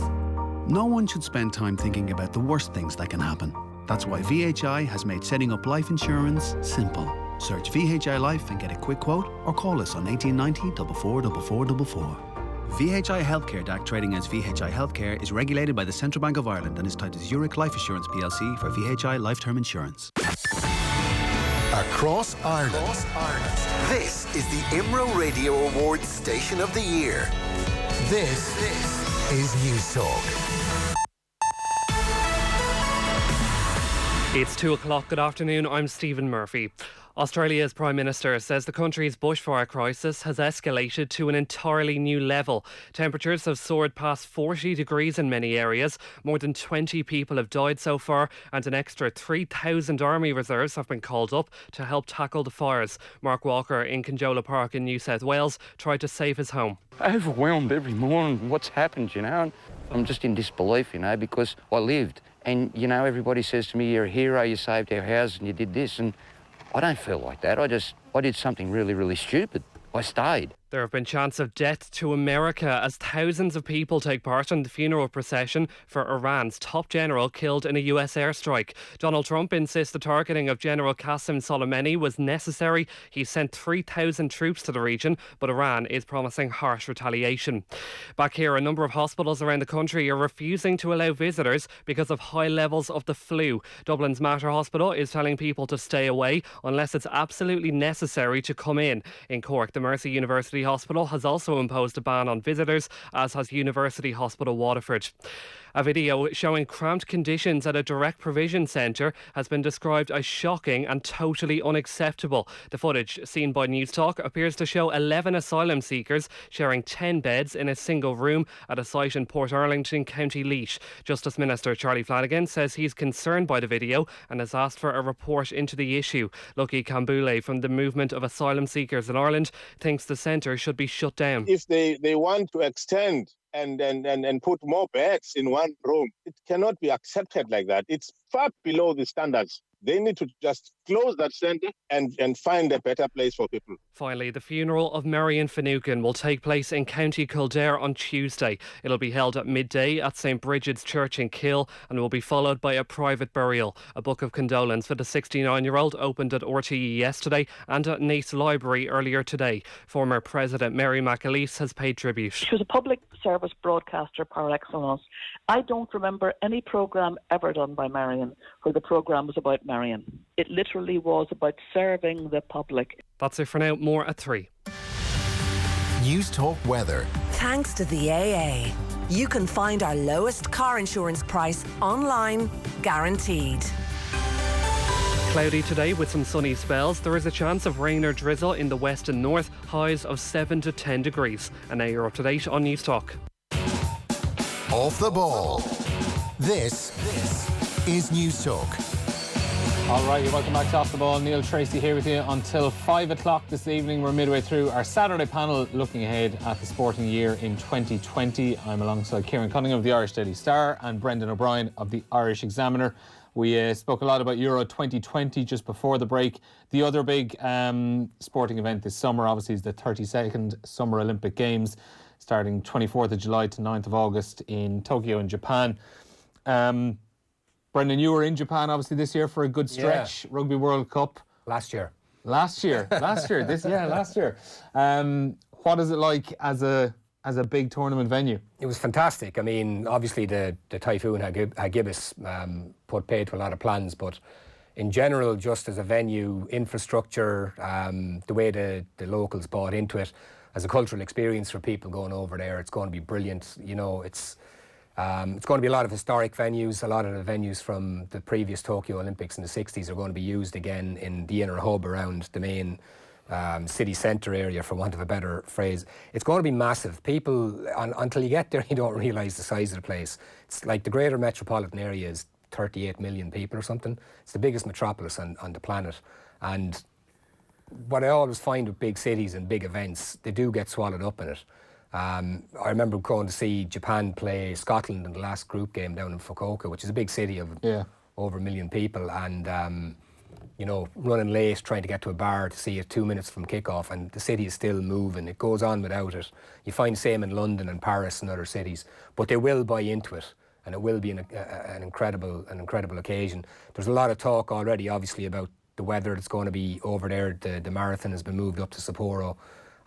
No one should spend time thinking about the worst things that can happen. That's why VHI has made setting up life insurance simple. Search VHI Life and get a quick quote, or call us on 1890 444444. VHI Healthcare DAC trading as VHI Healthcare is regulated by the Central Bank of Ireland and is tied to Zurich Life Assurance plc for VHI Life Term Insurance. Across Ireland. This is the IMRO Radio Awards Station of the Year. This is News Talk. It's 2 o'clock. Good afternoon. I'm Stephen Murphy. Australia's Prime Minister says the country's bushfire crisis has escalated to an entirely new level. Temperatures have soared past 40 degrees in many areas. More than 20 people have died so far, and an extra 3,000 army reserves have been called up to help tackle the fires. Mark Walker in Conjola Park in New South Wales tried to save his home. Overwhelmed every morning. What's happened, I'm just in disbelief, because I lived. And, everybody says to me, you're a hero, you saved our house and you did this. And I don't feel like that. I did something really, really stupid. I stayed. There have been chants of death to America as thousands of people take part in the funeral procession for Iran's top general killed in a US airstrike. Donald Trump insists the targeting of General Qasem Soleimani was necessary. He sent 3,000 troops to the region, but Iran is promising harsh retaliation. Back here, a number of hospitals around the country are refusing to allow visitors because of high levels of the flu. Dublin's Mater Hospital is telling people to stay away unless it's absolutely necessary to come in. In Cork, the Mercy University Hospital has also imposed a ban on visitors, as has University Hospital Waterford. A video showing cramped conditions at a direct provision centre has been described as shocking and totally unacceptable. The footage seen by News Talk appears to show 11 asylum seekers sharing 10 beds in a single room at a site in Port Arlington, County Leash. Justice Minister Charlie Flanagan says he's concerned by the video and has asked for a report into the issue. Lucky Kambule from the Movement of Asylum Seekers in Ireland thinks the centre should be shut down. If they want to extend and put more beds in one room, it cannot be accepted like that. It's far below the standards. They need to just close that centre and find a better place for people. Finally, the funeral of Marion Finucane will take place in County Kildare on Tuesday. It'll be held at midday at St Bridget's Church in Kill and will be followed by a private burial. A book of condolence for the 69-year-old opened at RTE yesterday and at Naas Library earlier today. Former President Mary McAleese has paid tribute. She was a public service broadcaster par excellence. I don't remember any programme ever done by Marion where the programme was about Marion. It literally was about serving the public. That's it for now. More at 3. News Talk weather. Thanks to the AA, you can find our lowest car insurance price online, guaranteed. Cloudy today with some sunny spells. There is a chance of rain or drizzle in the west and north, highs of 7 to 10 degrees. And now you're up to date on News Talk. Off the ball. This is News Talk. All right, you're welcome back to Off the Ball. Neil Treacy here with you until 5 o'clock this evening. We're midway through our Saturday panel looking ahead at the sporting year in 2020. I'm alongside Kieran Cunningham of the Irish Daily Star and Brendan O'Brien of the Irish Examiner. We spoke a lot about Euro 2020 just before the break. The other big sporting event this summer, obviously, is the 32nd Summer Olympic Games, starting 24th of July to 9th of August in Tokyo in Japan. Brendan, you were in Japan, obviously, this year for a good stretch. Yeah. Rugby World Cup. Last year. Last year. Last year. What is it like as a big tournament venue? It was fantastic. I mean, obviously the typhoon Hagibis put paid to a lot of plans, but in general, just as a venue, infrastructure, the way the locals bought into it, as a cultural experience for people going over there, it's going to be brilliant. It's going to be a lot of historic venues. A lot of the venues from the previous Tokyo Olympics in the 60s are going to be used again in the inner hub around the main city centre area, for want of a better phrase. It's going to be massive. People, until you get there, you don't realise the size of the place. It's like the greater metropolitan area is 38 million people or something. It's the biggest metropolis on the planet. And what I always find with big cities and big events, they do get swallowed up in it. I remember going to see Japan play Scotland in the last group game down in Fukuoka, which is a big city of over 1 million people, and running late, trying to get to a bar to see it 2 minutes from kickoff, and the city is still moving. It goes on without it. You find the same in London and Paris and other cities, but they will buy into it, and it will be an incredible occasion. There's a lot of talk already, obviously, about the weather that's going to be over there. The marathon has been moved up to Sapporo.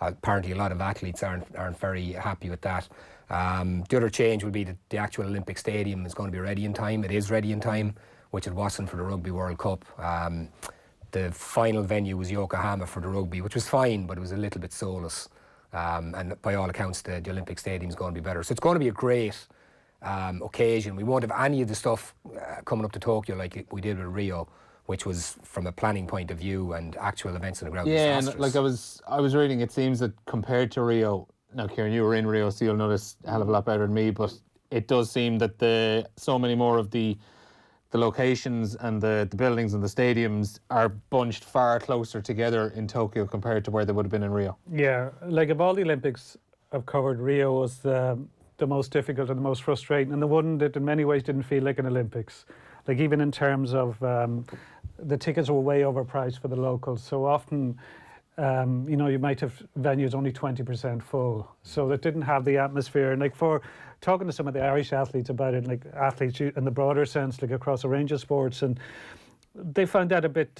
Apparently a lot of athletes aren't very happy with that. The other change will be that the actual Olympic Stadium is going to be ready in time. It is ready in time, which it wasn't for the Rugby World Cup. The final venue was Yokohama for the rugby, which was fine, but it was a little bit soulless. And by all accounts, the Olympic Stadium is going to be better. So it's going to be a great occasion. We won't have any of the stuff coming up to Tokyo like we did with Rio, which was from a planning point of view and actual events on the ground. Yeah, and disastrous. like I was reading, it seems that compared to Rio, now Kieran, you were in Rio, so you'll know this a hell of a lot better than me, but it does seem that so many more of the locations and the buildings and the stadiums are bunched far closer together in Tokyo compared to where they would have been in Rio. Yeah, like of all the Olympics I've covered, Rio was the most difficult and the most frustrating, and the one that in many ways didn't feel like an Olympics. Like even in terms of the tickets were way overpriced for the locals. So often, you might have venues only 20% full. So it didn't have the atmosphere. And like for talking to some of the Irish athletes about it, like athletes in the broader sense, like across a range of sports, and they found that a bit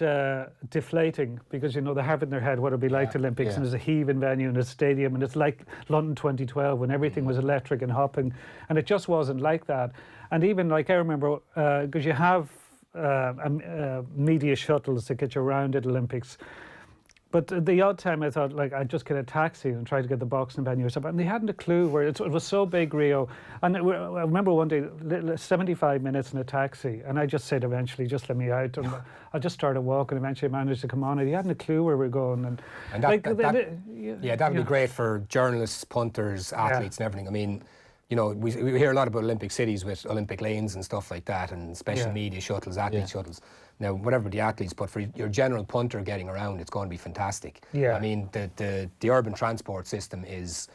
deflating because, they have in their head what it'd be like the Olympics, and there's a heaving venue and a stadium, and it's like London 2012 when everything was electric and hopping, and it just wasn't like that. And even like I remember, because you have media shuttles that get you around at Olympics, but the odd time I thought, like, I'd just get a taxi and try to get the boxing venue or something. And they hadn't a clue where it was so big, Rio. And I remember one day, 75 minutes in a taxi. And I just said eventually, just let me out. And I just started walking. Eventually I managed to come on. And he hadn't a clue where we were going. And that'd be great for journalists, punters, athletes and everything. I mean, we hear a lot about Olympic cities with Olympic lanes and stuff like that, and special media shuttles, athlete shuttles. Now, whatever the athletes, but for your general punter getting around, it's going to be fantastic. Yeah. I mean, the urban transport system is,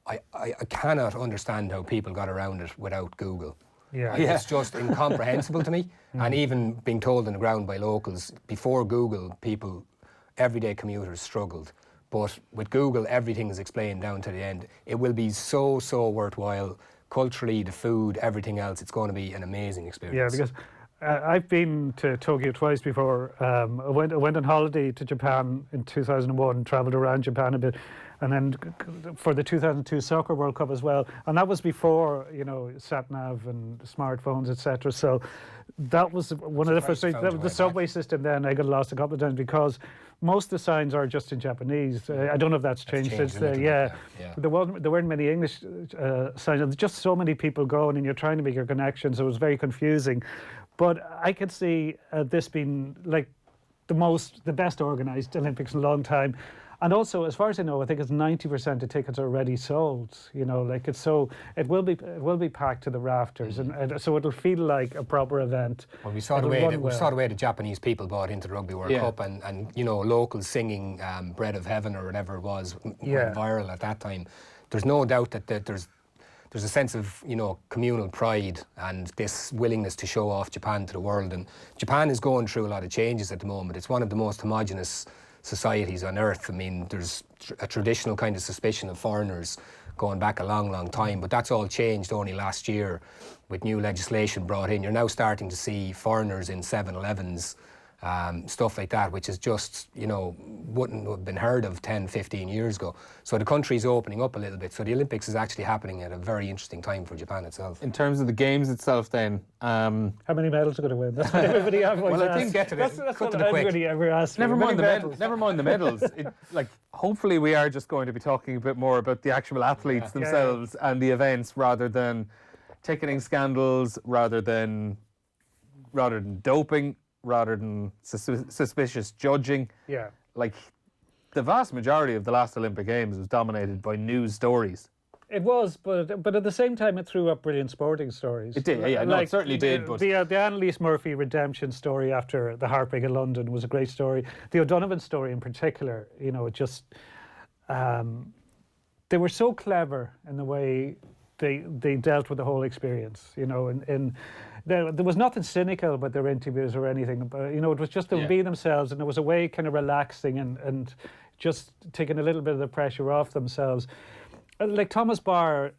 I cannot understand how people got around it without Google. Yeah. It's just incomprehensible to me. And even being told on the ground by locals, before Google, everyday commuters struggled. But with Google, everything is explained down to the end. It will be so worthwhile. Culturally, the food, everything else, it's going to be an amazing experience. Yeah, because I've been to Tokyo twice before. I went on holiday to Japan in 2001, travelled around Japan a bit, and then for the 2002 Soccer World Cup as well. And that was before, sat-nav and smartphones, etc. So that was one of the first things. The subway system then, I got lost a couple of times because most of the signs are just in Japanese. I don't know if that's changed since then. There weren't many English signs. There's just so many people going and you're trying to make your connections, so it was very confusing. But I could see this being like the best organised Olympics in a long time. And also, as far as I know, I think it's 90% of tickets are already sold. It will be packed to the rafters, and so it'll feel like a proper event. Well, we saw the way the Japanese people bought into the Rugby World Cup, and locals singing "Bread of Heaven" or whatever it was went viral at that time. There's no doubt that there's a sense of communal pride and this willingness to show off Japan to the world. And Japan is going through a lot of changes at the moment. It's one of the most homogenous societies on earth. I mean, there's a traditional kind of suspicion of foreigners going back a long time, but that's all changed only last year with new legislation brought in. You're now starting to see foreigners in 7-Elevens, stuff like that, which is just, wouldn't have been heard of 10, 15 years ago. So the country's opening up a little bit. So the Olympics is actually happening at a very interesting time for Japan itself. In terms of the games itself then, how many medals are going to win? That's what everybody always I didn't get to this. That's what everybody ever asks. Never mind the medals. Hopefully we are just going to be talking a bit more about the actual athletes themselves and the events rather than ticketing scandals, rather than doping, rather than suspicious judging. Yeah. Like, the vast majority of the last Olympic Games was dominated by news stories. It was, but at the same time, it threw up brilliant sporting stories. It did, it certainly did. But the Annalise Murphy redemption story after the heartbreak in London was a great story. The O'Donovan story in particular, it just... they were so clever in the way they dealt with the whole experience, there was nothing cynical about their interviews or anything, but it was just to be themselves, and it was a way kind of relaxing and just taking a little bit of the pressure off themselves. Like Thomas Barr,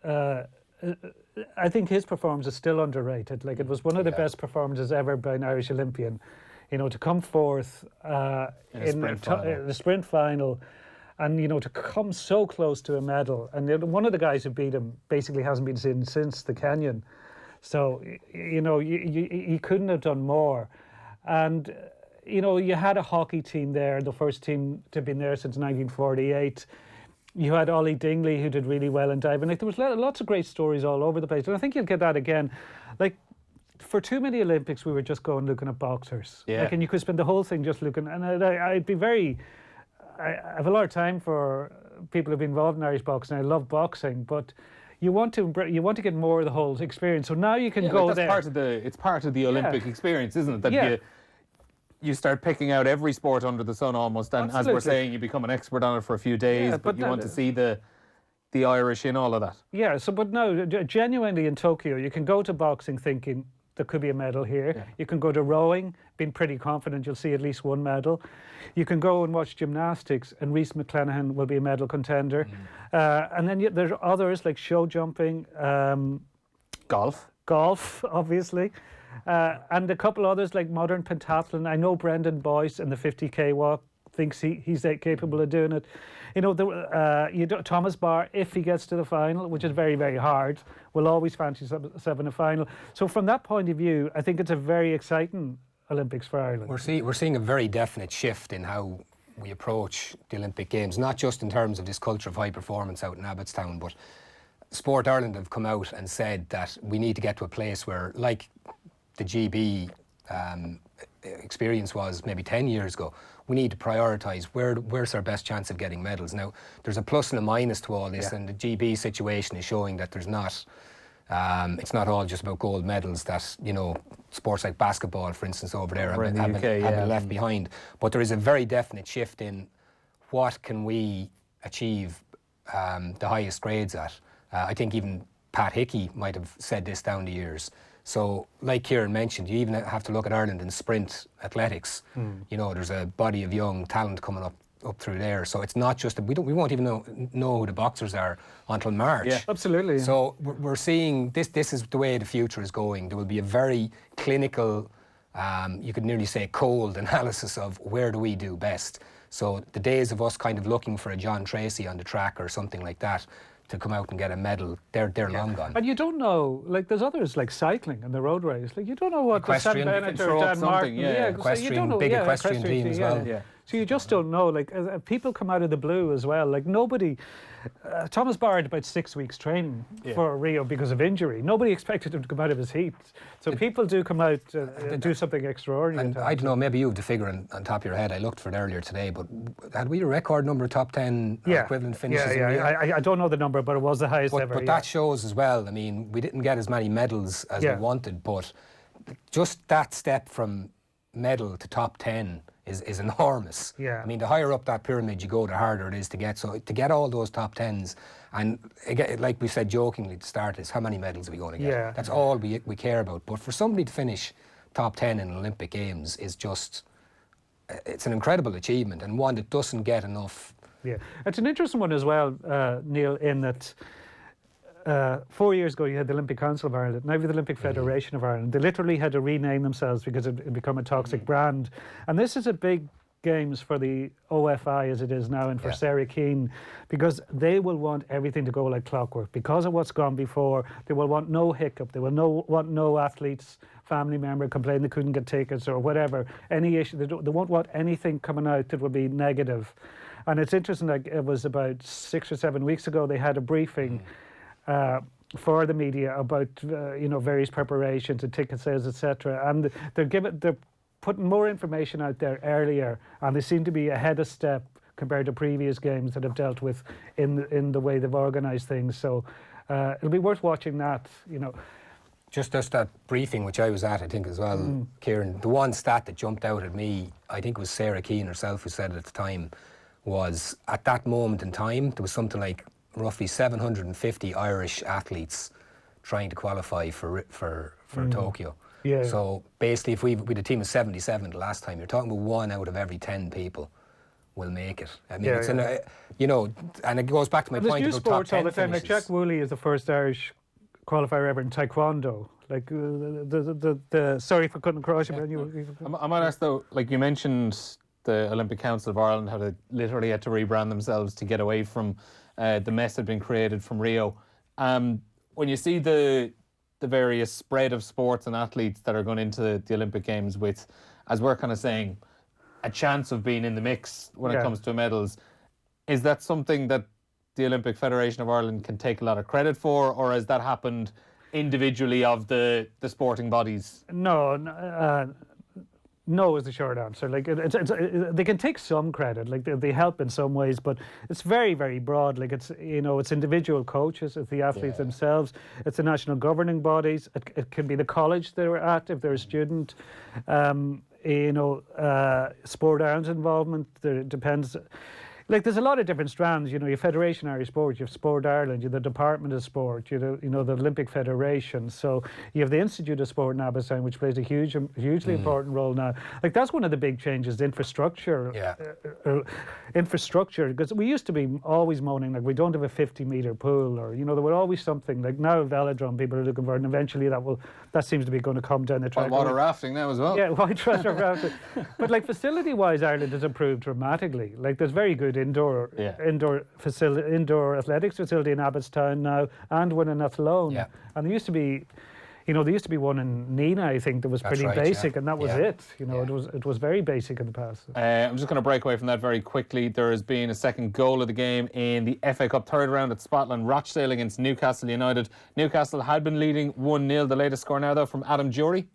I think his performance is still underrated. Like, it was one of the best performances ever by an Irish Olympian, to come fourth in the sprint final. And, to come so close to a medal. And one of the guys who beat him basically hasn't been seen since the Kenyan. So, you couldn't have done more. And, you had a hockey team there, the first team to have been there since 1948. You had Ollie Dingley, who did really well in diving. Like, there was lots of great stories all over the place, and I think you'll get that again. Like, for too many Olympics, we were just going looking at boxers. Yeah. Like, and you could spend the whole thing just looking. And I'd be very. I have a lot of time for people who've been involved in Irish boxing. I love boxing, but you want to get more of the whole experience. So now you can go that's there. It's part of the Olympic experience, isn't it? That you start picking out every sport under the sun almost, and Absolutely. as we're saying, you become an expert on it for a few days, but you want to see the Irish in all of that. Yeah, so but no, genuinely in Tokyo, you can go to boxing thinking there could be a medal here. Yeah. You can go to rowing, being pretty confident you'll see at least one medal. You can go and watch gymnastics, and Rhys McClenaghan will be a medal contender. And then there's others like show jumping, golf, obviously. And a couple others like modern pentathlon. I know Brendan Boyce in the 50k walk thinks he's capable of doing it. You know, Thomas Barr, if he gets to the final, which is very, very hard, will always fancy himself in a final. So from that point of view, I think it's a very exciting Olympics for Ireland. We're seeing a very definite shift in how we approach the Olympic Games, not just in terms of this culture of high performance out in Abbottstown, but Sport Ireland have come out and said that we need to get to a place where, like the GB experience was maybe 10 years ago, we need to prioritise where's our best chance of getting medals. Now, there's a plus and a minus to all this, and the GB situation is showing that there's not. It's not all just about gold medals. That, you know, sports like basketball, for instance, over there have been left behind. But there is a very definite shift in what can we achieve the highest grades at. I think even Pat Hickey might have said this down the years. So, like Kieran mentioned, you even have to look at Ireland in sprint athletics. You know, there's a body of young talent coming up through there. So it's not just we won't even know who the boxers are until March. Yeah, absolutely. So we're seeing this is the way the future is going. There will be a very clinical, you could nearly say cold analysis of where do we do best. So the days of us kind of looking for a John Treacy on the track or something like that to come out and get a medal, they're long gone. And you don't know, like there's others like cycling and the road race, like you don't know what the Sam Bennett or Dan Martin, big equestrian team as well. Yeah. So you just don't know, like people come out of the blue as well, like nobody, Thomas Barr had about 6 weeks training for Rio because of injury. Nobody expected him to come out of his heat. So people do come out and do something extraordinary. And I don't know, maybe you have the figure on top of your head. I looked for it earlier today, but had we a record number of top 10 equivalent finishes? I don't know the number, but it was the highest ever. But that shows as well, I mean, we didn't get as many medals as we wanted, but just that step from medal to top 10 is enormous. Yeah. I mean, the higher up that pyramid you go, the harder it is to get. So to get all those top 10s, and again, like we said jokingly to start this, how many medals are we going to get? Yeah. That's all we care about. But for somebody to finish top 10 in Olympic Games is just, it's an incredible achievement and one that doesn't get enough. Yeah, it's an interesting one as well, Neil, in that 4 years ago you had the Olympic Council of Ireland, now we have the Olympic Federation of Ireland. They literally had to rename themselves because it had become a toxic brand. And this is a big games for the OFI as it is now and for Sarah Keane, because they will want everything to go like clockwork. Because of what's gone before, they will want no hiccup. They will want no athletes, family member complain they couldn't get tickets or whatever, any issue. They won't want anything coming out that will be negative. And it's interesting, like it was about 6 or 7 weeks ago, they had a briefing for the media about various preparations and ticket sales, etc. And they're putting more information out there earlier, and they seem to be ahead of step compared to previous games that have dealt with in the way they've organised things. So it'll be worth watching that. Just that briefing which I was at, I think as well, Kieran. The one stat that jumped out at me, I think it was Sarah Keane herself who said it at the time, was at that moment in time there was something like roughly 750 Irish athletes trying to qualify for Tokyo. Yeah. So basically, if we had a team of 77 the last time, you're talking about 1 out of every 10 people will make it. I mean, it's and it goes back to my point about top 10 There's new sports all the time. finishes. Like Jack Woolley is the first Irish qualifier ever in Taekwondo. Like sorry for cutting across you. I might ask though, like you mentioned, the Olympic Council of Ireland literally had to rebrand themselves to get away from the mess that had been created from Rio. When you see the various spread of sports and athletes that are going into the Olympic Games with, as we're kind of saying, a chance of being in the mix when it comes to medals, is that something that the Olympic Federation of Ireland can take a lot of credit for, or has that happened individually of the sporting bodies? No is the short answer. Like they can take some credit, like they help in some ways, but it's very, very broad. Like it's individual coaches, it's the athletes themselves, it's the national governing bodies. It can be the college they're at if they're a student. Sport Ireland's involvement. There depends. Like there's a lot of different strands. You have Federation Irish Sport, you have Sport Ireland, you have the Department of Sport, the Olympic Federation. So you have the Institute of Sport in Abbottstown, which plays a hugely important role now. Like that's one of the big changes, infrastructure. Infrastructure, because we used to be always moaning like we don't have a 50-metre pool, or there was always something. Like now velodrome people are looking for, and eventually that seems to be going to come down the track. Water rafting now as well. Yeah, whitewater rafting. But like facility-wise, Ireland has improved dramatically. Like there's very good indoor athletics facility in Abbottstown now, and one in Athlone. Yeah. And there used to be, one in Neenah, I think, that was pretty basic, and that was it. It was very basic in the past. I'm just going to break away from that very quickly. There has been a second goal of the game in the FA Cup third round at Spotland. Rochdale against Newcastle United. Newcastle had been leading 1-0. The latest score now, though, from Adam Jury.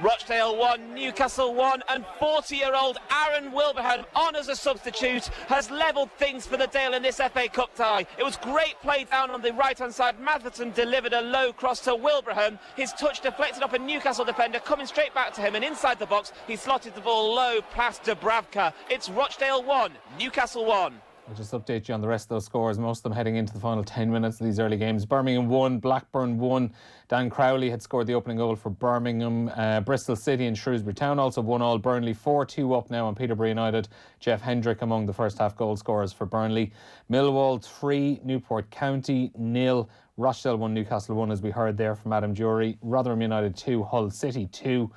Rochdale 1, Newcastle 1, and 40-year-old Aaron Wilbraham, on as a substitute, has levelled things for the Dale in this FA Cup tie. It was great play down on the right-hand side. Matherton delivered a low cross to Wilbraham. His touch deflected off a Newcastle defender, coming straight back to him, and inside the box, he slotted the ball low past Dubravka. It's Rochdale 1, Newcastle 1. I'll just update you on the rest of those scores, most of them heading into the final 10 minutes of these early games. Birmingham 1, Blackburn 1. Dan Crowley had scored the opening goal for Birmingham. Bristol City and Shrewsbury Town also 1-1. Burnley 4-2 up now on Peterborough United. Jeff Hendrick among the first half goal scorers for Burnley. Millwall 3, Newport County 0. Rochdale 1, Newcastle 1, as we heard there from Adam Jury. Rotherham United 2, Hull City 2.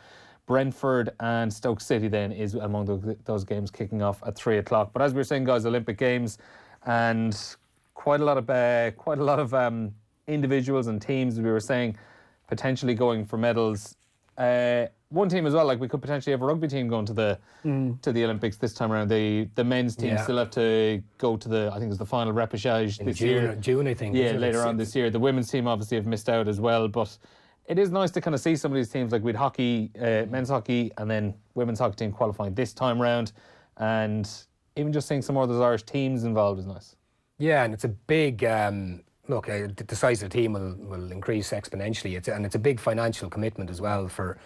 Brentford and Stoke City then is among those games kicking off at 3 o'clock. But as we were saying, guys, Olympic Games, and quite a lot of individuals and teams, as we were saying, potentially going for medals. One team as well, like we could potentially have a rugby team going to the Olympics this time around. The men's team still have to go to I think it's the final repechage this year. June, I think. Yeah, later on this year. The women's team obviously have missed out as well, but it is nice to kind of see some of these teams, like we'd hockey, men's hockey, and then women's hockey team qualifying this time round, and even just seeing some more of those Irish teams involved is nice. Yeah, and it's a big the size of the team will increase exponentially. It's a big financial commitment as well for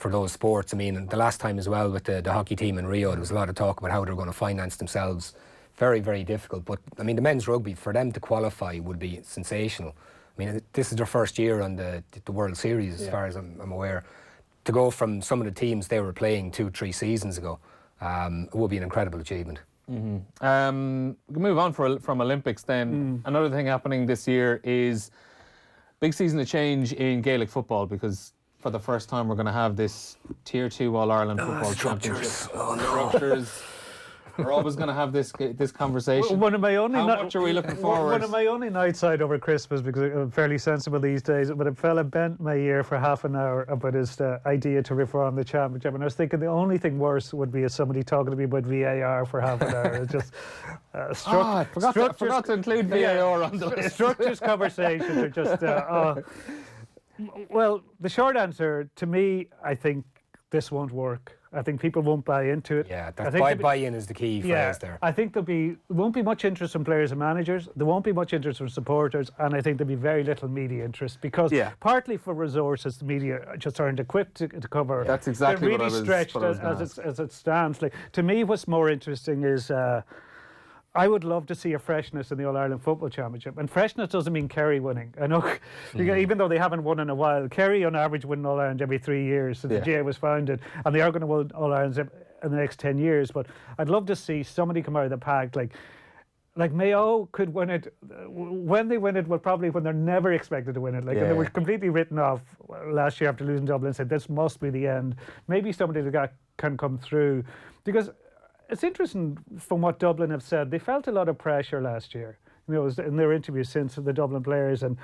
those sports. I mean, the last time as well with the hockey team in Rio, there was a lot of talk about how they're going to finance themselves. Very, very difficult. But I mean, the men's rugby, for them to qualify would be sensational. I mean, this is their first year on the World Series, as far as I'm aware. To go from some of the teams they were playing 2-3 seasons ago, it would be an incredible achievement. Mm-hmm. We'll move on from Olympics then. Another thing happening this year is big season of change in Gaelic football, because for the first time we're going to have this Tier 2 All-Ireland Football Championship. Oh, no. Structures. We're always going to have this conversation. How much are we looking forward? One of my only nights out over Christmas, because I'm fairly sensible these days, but a fella bent my ear for half an hour about his idea to reform the championship, and I was thinking the only thing worse would be somebody talking to me about VAR for half an hour. It's just I forgot to include VAR on the list. Structures conversations are just... Well, the short answer, to me, I think this won't work. I think people won't buy into it. Yeah, buy-in is the key phrase there. I think there won't be much interest from players and managers. There won't be much interest from supporters, and I think there'll be very little media interest, because partly for resources, the media just aren't equipped to cover. That's exactly They're really stretched as it stands. Like, to me, what's more interesting is I would love to see a freshness in the All-Ireland Football Championship. And freshness doesn't mean Kerry winning. I know, even though they haven't won in a while, Kerry on average win All-Ireland every 3 years since the GA was founded. And they are going to win All-Irelands in the next 10 years. But I'd love to see somebody come out of the pack like Mayo could win it. When they win it, well, probably when they're never expected to win it. And they were completely written off last year after losing Dublin and said, this must be the end. Maybe somebody that can come through. Because it's interesting from what Dublin have said. They felt a lot of pressure last year, in their interviews since the Dublin players, and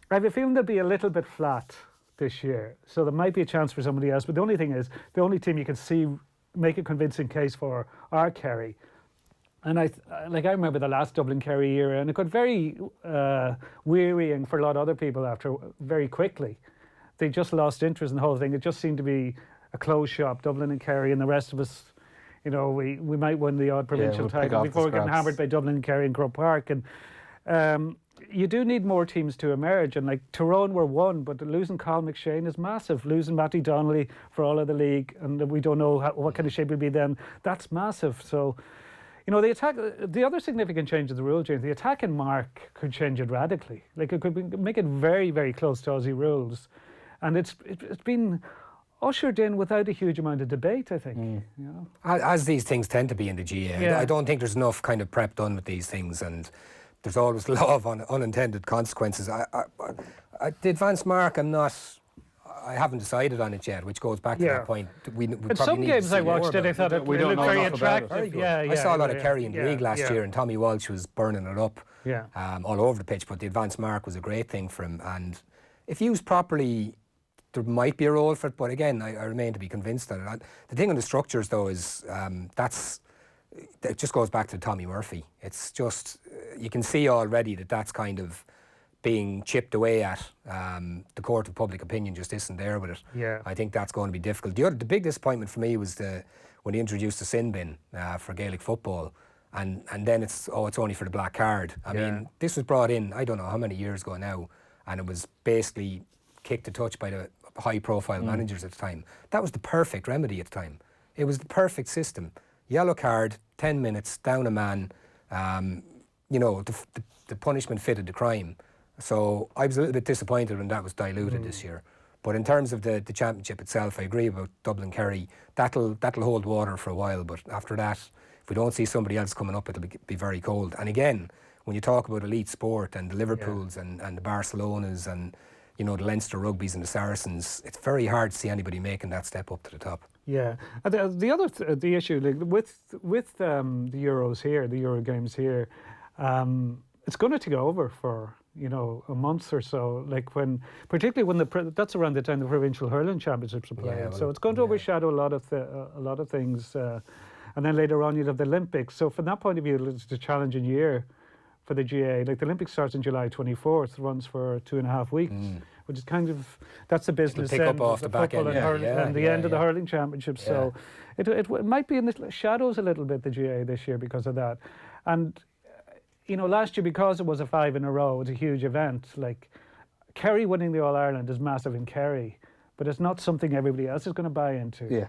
I have a feeling they'll be a little bit flat this year. So there might be a chance for somebody else. But the only thing is, the only team you can see make a convincing case for are Kerry. And I remember the last Dublin Kerry era, and it got very wearying for a lot of other people after very quickly. They just lost interest in the whole thing. It just seemed to be a closed shop, Dublin and Kerry, and the rest of us, you know, we might win the odd provincial title before getting hammered by Dublin and Kerry and Grove Park. And you do need more teams to emerge. And like Tyrone were one, but losing Carl McShane is massive. Losing Matty Donnelly for all of the league, and we don't know what kind of shape it'll be then. That's massive. So, you know, the other significant change of the rule change, the attacking mark could change it radically. Like it could make it very, very close to Aussie rules. And it's been ushered in without a huge amount of debate, I think. You know? As these things tend to be in the GA. Yeah. I don't think there's enough kind of prep done with these things, and there's always a lot of unintended consequences. The advanced mark, I haven't decided on it yet, which goes back to that point. We in some games I watched it, I thought it looked very attractive. I saw a lot of Kerry in the league last year, and Tommy Walsh was burning it up all over the pitch, but the advanced mark was a great thing for him. And if used properly, there might be a role for it, but again, I remain to be convinced on it. The thing on the structures, though, is it just goes back to Tommy Murphy. It's just, you can see already that's kind of being chipped away at. The court of public opinion just isn't there with it. Yeah. I think that's going to be difficult. The big disappointment for me was when he introduced the sin bin for Gaelic football, and then it's only for the black card. I mean, this was brought in, I don't know how many years ago now, and it was basically kicked a touch by the high-profile managers at the time. That was the perfect remedy at the time. It was the perfect system. Yellow card, 10 minutes, down a man. You know, the punishment fitted the crime. So I was a little bit disappointed when that was diluted this year. But in terms of the championship itself, I agree about Dublin Kerry. That'll hold water for a while, but after that, if we don't see somebody else coming up, it'll be very cold. And again, when you talk about elite sport and the Liverpools and the Barcelonas and, you know, the Leinster Rugbies and the Saracens, it's very hard to see anybody making that step up to the top. Yeah, the issue, like with the Euros here, the Euro games here, it's going to take over for, you know, a month or so. Like particularly when that's around the time the provincial hurling championships are played. So it's going to overshadow a lot of things, and then later on you'll have the Olympics. So from that point of view, it's a challenging year for the GA. Like the Olympics starts on July 24th, runs for 2.5 weeks, which is kind of, that's the business pick end up off of the back football end, and the end of the hurling championships. So it might be in the shadows a little bit, the GA this year, because of that. And you know, last year, because it was a 5 in a row, it was a huge event. Like Kerry winning the All Ireland is massive in Kerry, but it's not something everybody else is going to buy into.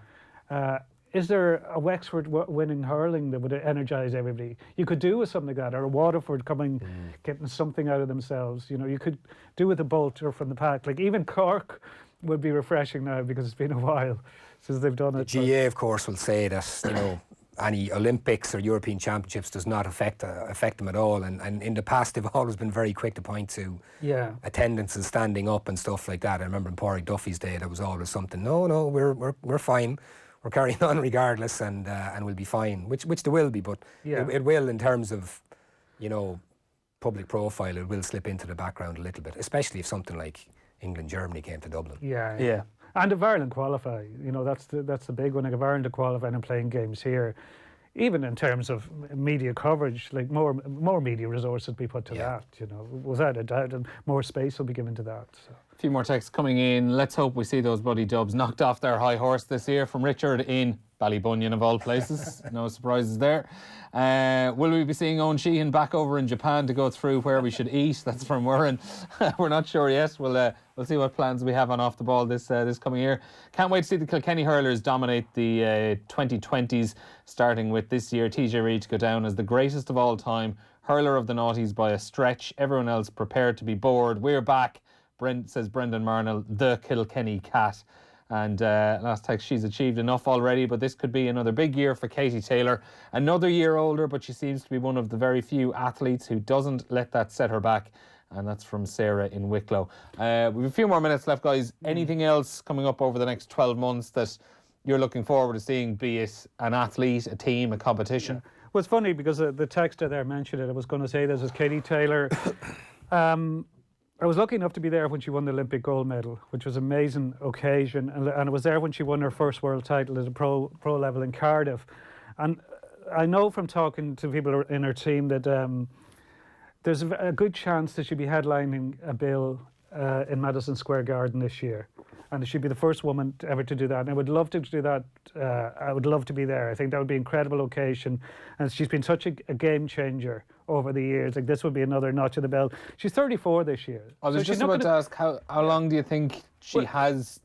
Is there a Wexford winning hurling that would energise everybody? You could do with something like that, or a Waterford getting something out of themselves. You know, you could do with a Bolt or from the pack. Like even Cork would be refreshing now because it's been a while since they've done it. The GA, of course, will say that, you know, any Olympics or European Championships does not affect them at all. And in the past, they've always been very quick to point to attendance and standing up and stuff like that. I remember in Pádraig Duffy's day, there was always something. No, we're fine. We're carrying on regardless, and we'll be fine. Which they will be, but it will, in terms of, you know, public profile, it will slip into the background a little bit, especially if something like England, Germany came to Dublin. Yeah. And if Ireland qualify, you know, that's the big one. Like if Ireland are qualifying and playing games here, even in terms of media coverage, like more media resources be put to that, you know, without a doubt, and more space will be given to that. So. A few more texts coming in. Let's hope we see those bloody Dubs knocked off their high horse this year, from Richard in Ballybunion of all places. No surprises there. Will we be seeing Owen Sheehan back over in Japan to go through where we should eat? That's from Warren. We're not sure yet. We'll see what plans we have on off the ball this coming year. Can't wait to see the Kilkenny hurlers dominate the 2020s, starting with this year TJ Reid to go down as the greatest of all time, hurler of the noughties by a stretch. Everyone else prepared to be bored. We're back, says Brendan Marnell, the Kilkenny Cat. And last text, she's achieved enough already, but this could be another big year for Katie Taylor. Another year older, but she seems to be one of the very few athletes who doesn't let that set her back. And that's from Sarah in Wicklow. We have a few more minutes left, guys. Anything else coming up over the next 12 months that you're looking forward to seeing, be it an athlete, a team, a competition? Well, it's funny because the texter there mentioned it. I was going to say this is Katie Taylor. I was lucky enough to be there when she won the Olympic gold medal, which was an amazing occasion. And I was there when she won her first world title at a pro level in Cardiff. And I know from talking to people in her team that there's a good chance that she'll be headlining a bill in Madison Square Garden this year. And she'd be the first woman ever to do that. And I would love to do that. I would love to be there. I think that would be an incredible occasion. And she's been such a game changer over the years. Like, this would be another notch in the belt. She's 34 this year. I was just about to ask, how long do you think she has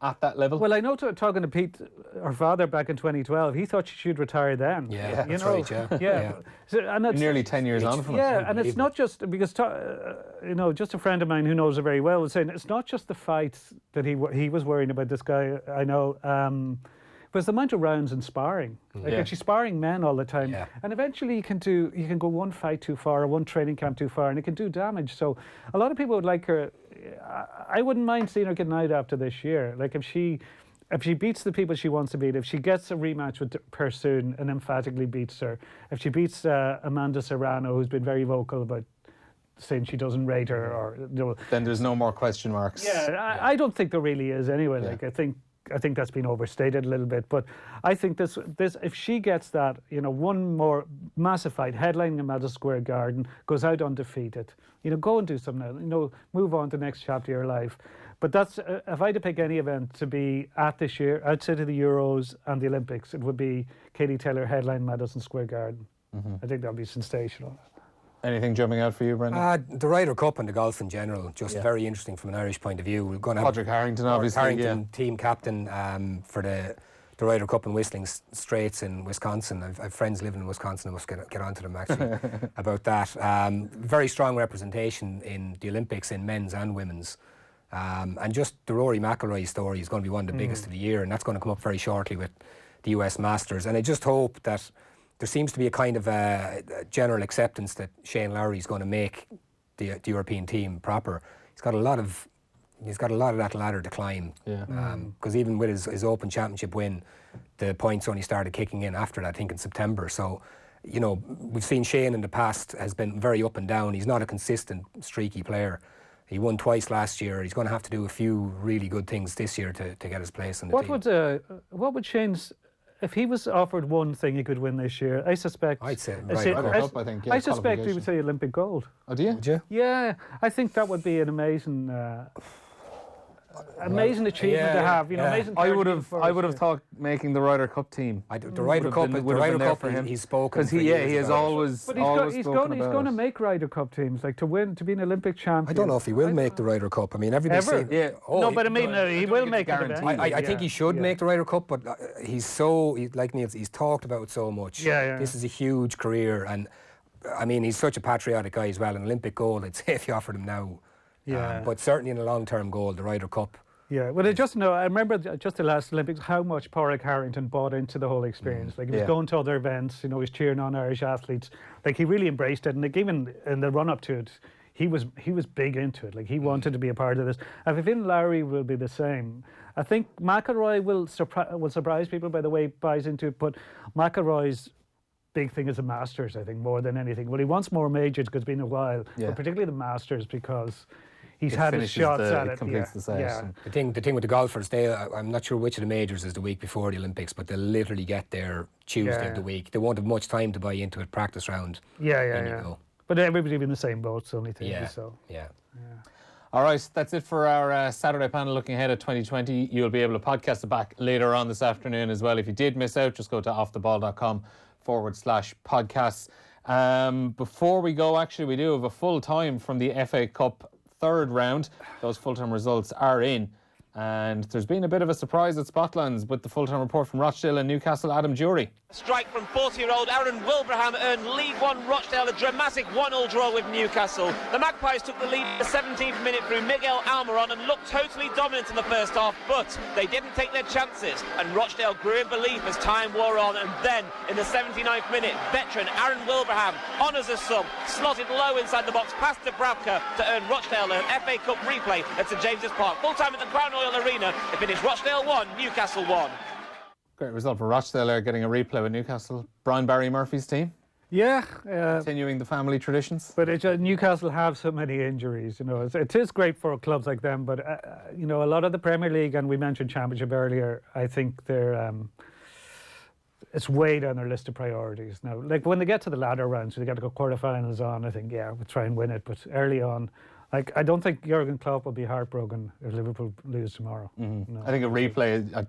at that level? Well, I know talking to Pete, her father, back in 2012, he thought she'd retire then. Yeah, that's right, yeah. So, and it's, nearly 10 years on from it. Yeah, and it's not just because, just a friend of mine who knows her very well was saying it's not just the fights that he was worrying about, this guy I know, but it's the amount of rounds and sparring. And she's sparring men all the time. Yeah. And eventually you can go one fight too far or one training camp too far and it can do damage. So a lot of people would like her. I wouldn't mind seeing her get an out after this year. Like if she beats the people she wants to beat, if she gets a rematch with Pursoon and emphatically beats her, if she beats Amanda Serrano, who's been very vocal about saying she doesn't rate her, or then there's no more question marks. Yeah, I don't think there really is anyway. Like I think that's been overstated a little bit, but I think this if she gets that, one more massive fight, headlining in Madison Square Garden, goes out undefeated, go and do something else, move on to the next chapter of your life. But that's if I had to pick any event to be at this year, outside of the Euros and the Olympics, it would be Katie Taylor headline Madison Square Garden. I think that would be sensational. Anything jumping out for you, Brendan? The Ryder Cup and the golf in general, just very interesting from an Irish point of view. We're going to have Padraig Harrington, obviously. Harrington, team captain for the Ryder Cup in Whistling Straits in Wisconsin. I've friends living in Wisconsin. I must get on to them actually about that. Very strong representation in the Olympics in men's and women's. And just the Rory McIlroy story is going to be one of the biggest of the year, and that's going to come up very shortly with the US Masters. And I just hope that there seems to be a kind of a general acceptance that Shane Lowry is going to make the European team proper. He's got a lot of that ladder to climb. Because even with his Open Championship win, the points only started kicking in after that, I think in September. So, we've seen Shane in the past has been very up and down. He's not a consistent, streaky player. He won twice last year. He's going to have to do a few really good things this year to get his place in the team. What would Shane's... If he was offered one thing he could win this year, I suspect... I'd say Ryder Cup, I think. I suspect he would say Olympic gold. Oh, do you? Would you? Yeah, I think that would be an amazing... amazing achievement to have, amazing. I would have thought making the Ryder Cup team. The Ryder Cup, he's spoken because he has always. But he's going to make Ryder Cup teams, like to be an Olympic champion. I don't know if he will make the Ryder Cup. I mean, everybody's saying, he will make it. I think he should make the Ryder Cup, but he's like Neil, he's talked about so much. This is a huge career, and I mean, he's such a patriotic guy as well. An Olympic gold, I'd say if you offered him now. But certainly in a long-term goal, the Ryder Cup. Yeah, well, I remember just the last Olympics how much Padraig Harrington bought into the whole experience. Like he was going to other events, he was cheering on Irish athletes. Like he really embraced it, and like even in the run-up to it, he was big into it. Like he wanted to be a part of this. And I think Lowry will be the same. I think McIlroy will surprise people by the way he buys into it, but McIlroy's big thing is the Masters, I think, more than anything. Well, he wants more majors because it's been a while, but particularly the Masters because he's had his shots at it. The set. The thing with the golfers, I'm not sure which of the majors is the week before the Olympics, but they'll literally get there Tuesday of the week. They won't have much time to buy into it, practice round. But everybody in the same boat, it's the only thing. All right, that's it for our Saturday panel looking ahead at 2020. You'll be able to podcast it back later on this afternoon as well. If you did miss out, just go to offtheball.com/podcasts. Before we go, actually, we do have a full time from the FA Cup third round. Those full-time results are in, and there's been a bit of a surprise at Spotlands with the full-time report from Rochdale and Newcastle, Adam Jury. Strike from 40-year-old Aaron Wilbraham earned League One Rochdale a dramatic 1-1 draw with Newcastle. The Magpies took the lead in the 17th minute through Miguel Almiron and looked totally dominant in the first half, but they didn't take their chances, and Rochdale grew in belief as time wore on. And then in the 79th minute, veteran Aaron Wilbraham honours a sub, slotted low inside the box past Dubravka to earn Rochdale an FA Cup replay at St James's Park. Full time at the Crown Royal Arena, it finished Rochdale 1, Newcastle 1. Great result for Rochdale there, getting a replay with Newcastle. Brian Barry Murphy's team. Yeah. Continuing the family traditions. But Newcastle have so many injuries, It is great for clubs like them, but, a lot of the Premier League, and we mentioned Championship earlier, I think they're... it's way down their list of priorities now. Like when they get to the latter rounds, so they get to go quarterfinals on, I think, yeah, we'll try and win it. But early on, like, I don't think Jurgen Klopp will be heartbroken if Liverpool lose tomorrow. No. I think a replay,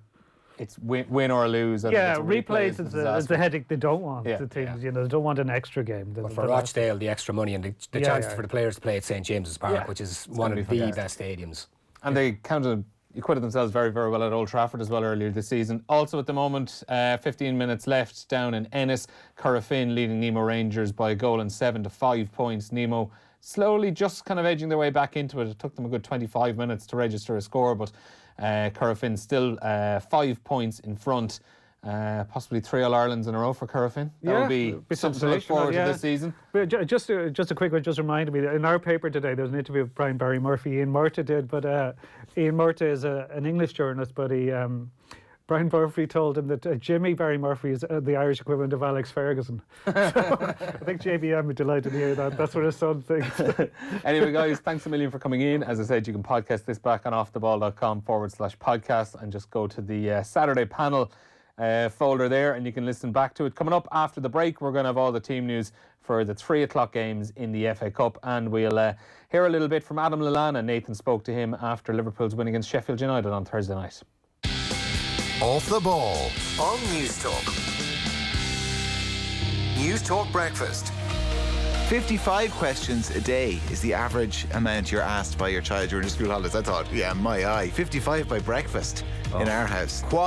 it's win or lose. Yeah, replays is the headache they don't want. Yeah. The things, you know, they don't want an extra game. But for Rochdale, the extra money and the chance for the players to play at St James's Park, which is one of the best stadiums. And they acquitted themselves very, very well at Old Trafford as well earlier this season. Also at the moment, 15 minutes left down in Ennis. Currafin leading Nemo Rangers by a goal and 7 to 5 points. Nemo slowly just kind of edging their way back into it. It took them a good 25 minutes to register a score, but Currafin still 5 points in front. Possibly 3 All-Irelands in a row for Currafin. That would be something to look forward to this season. But just a quick one, just reminded me that in our paper today there was an interview with Brian Barry Murphy. Ian Murtagh did, but Ian Murtagh is an English journalist, but Brian Murphy told him that Jimmy Barry Murphy is the Irish equivalent of Alex Ferguson. So I think JBM would be delighted to hear that. That's what his son thinks. Anyway, guys, thanks a million for coming in. As I said, you can podcast this back on offtheball.com/podcast and just go to the Saturday panel folder there and you can listen back to it. Coming up after the break, we're going to have all the team news for the 3 o'clock games in the FA Cup, and we'll hear a little bit from Adam Lallana. Nathan spoke to him after Liverpool's win against Sheffield United on Thursday night. Off the Ball on News Talk. News Talk Breakfast. 55 questions a day is the average amount you're asked by your child during the school holidays. I thought, yeah, my eye, 55 by breakfast in our house.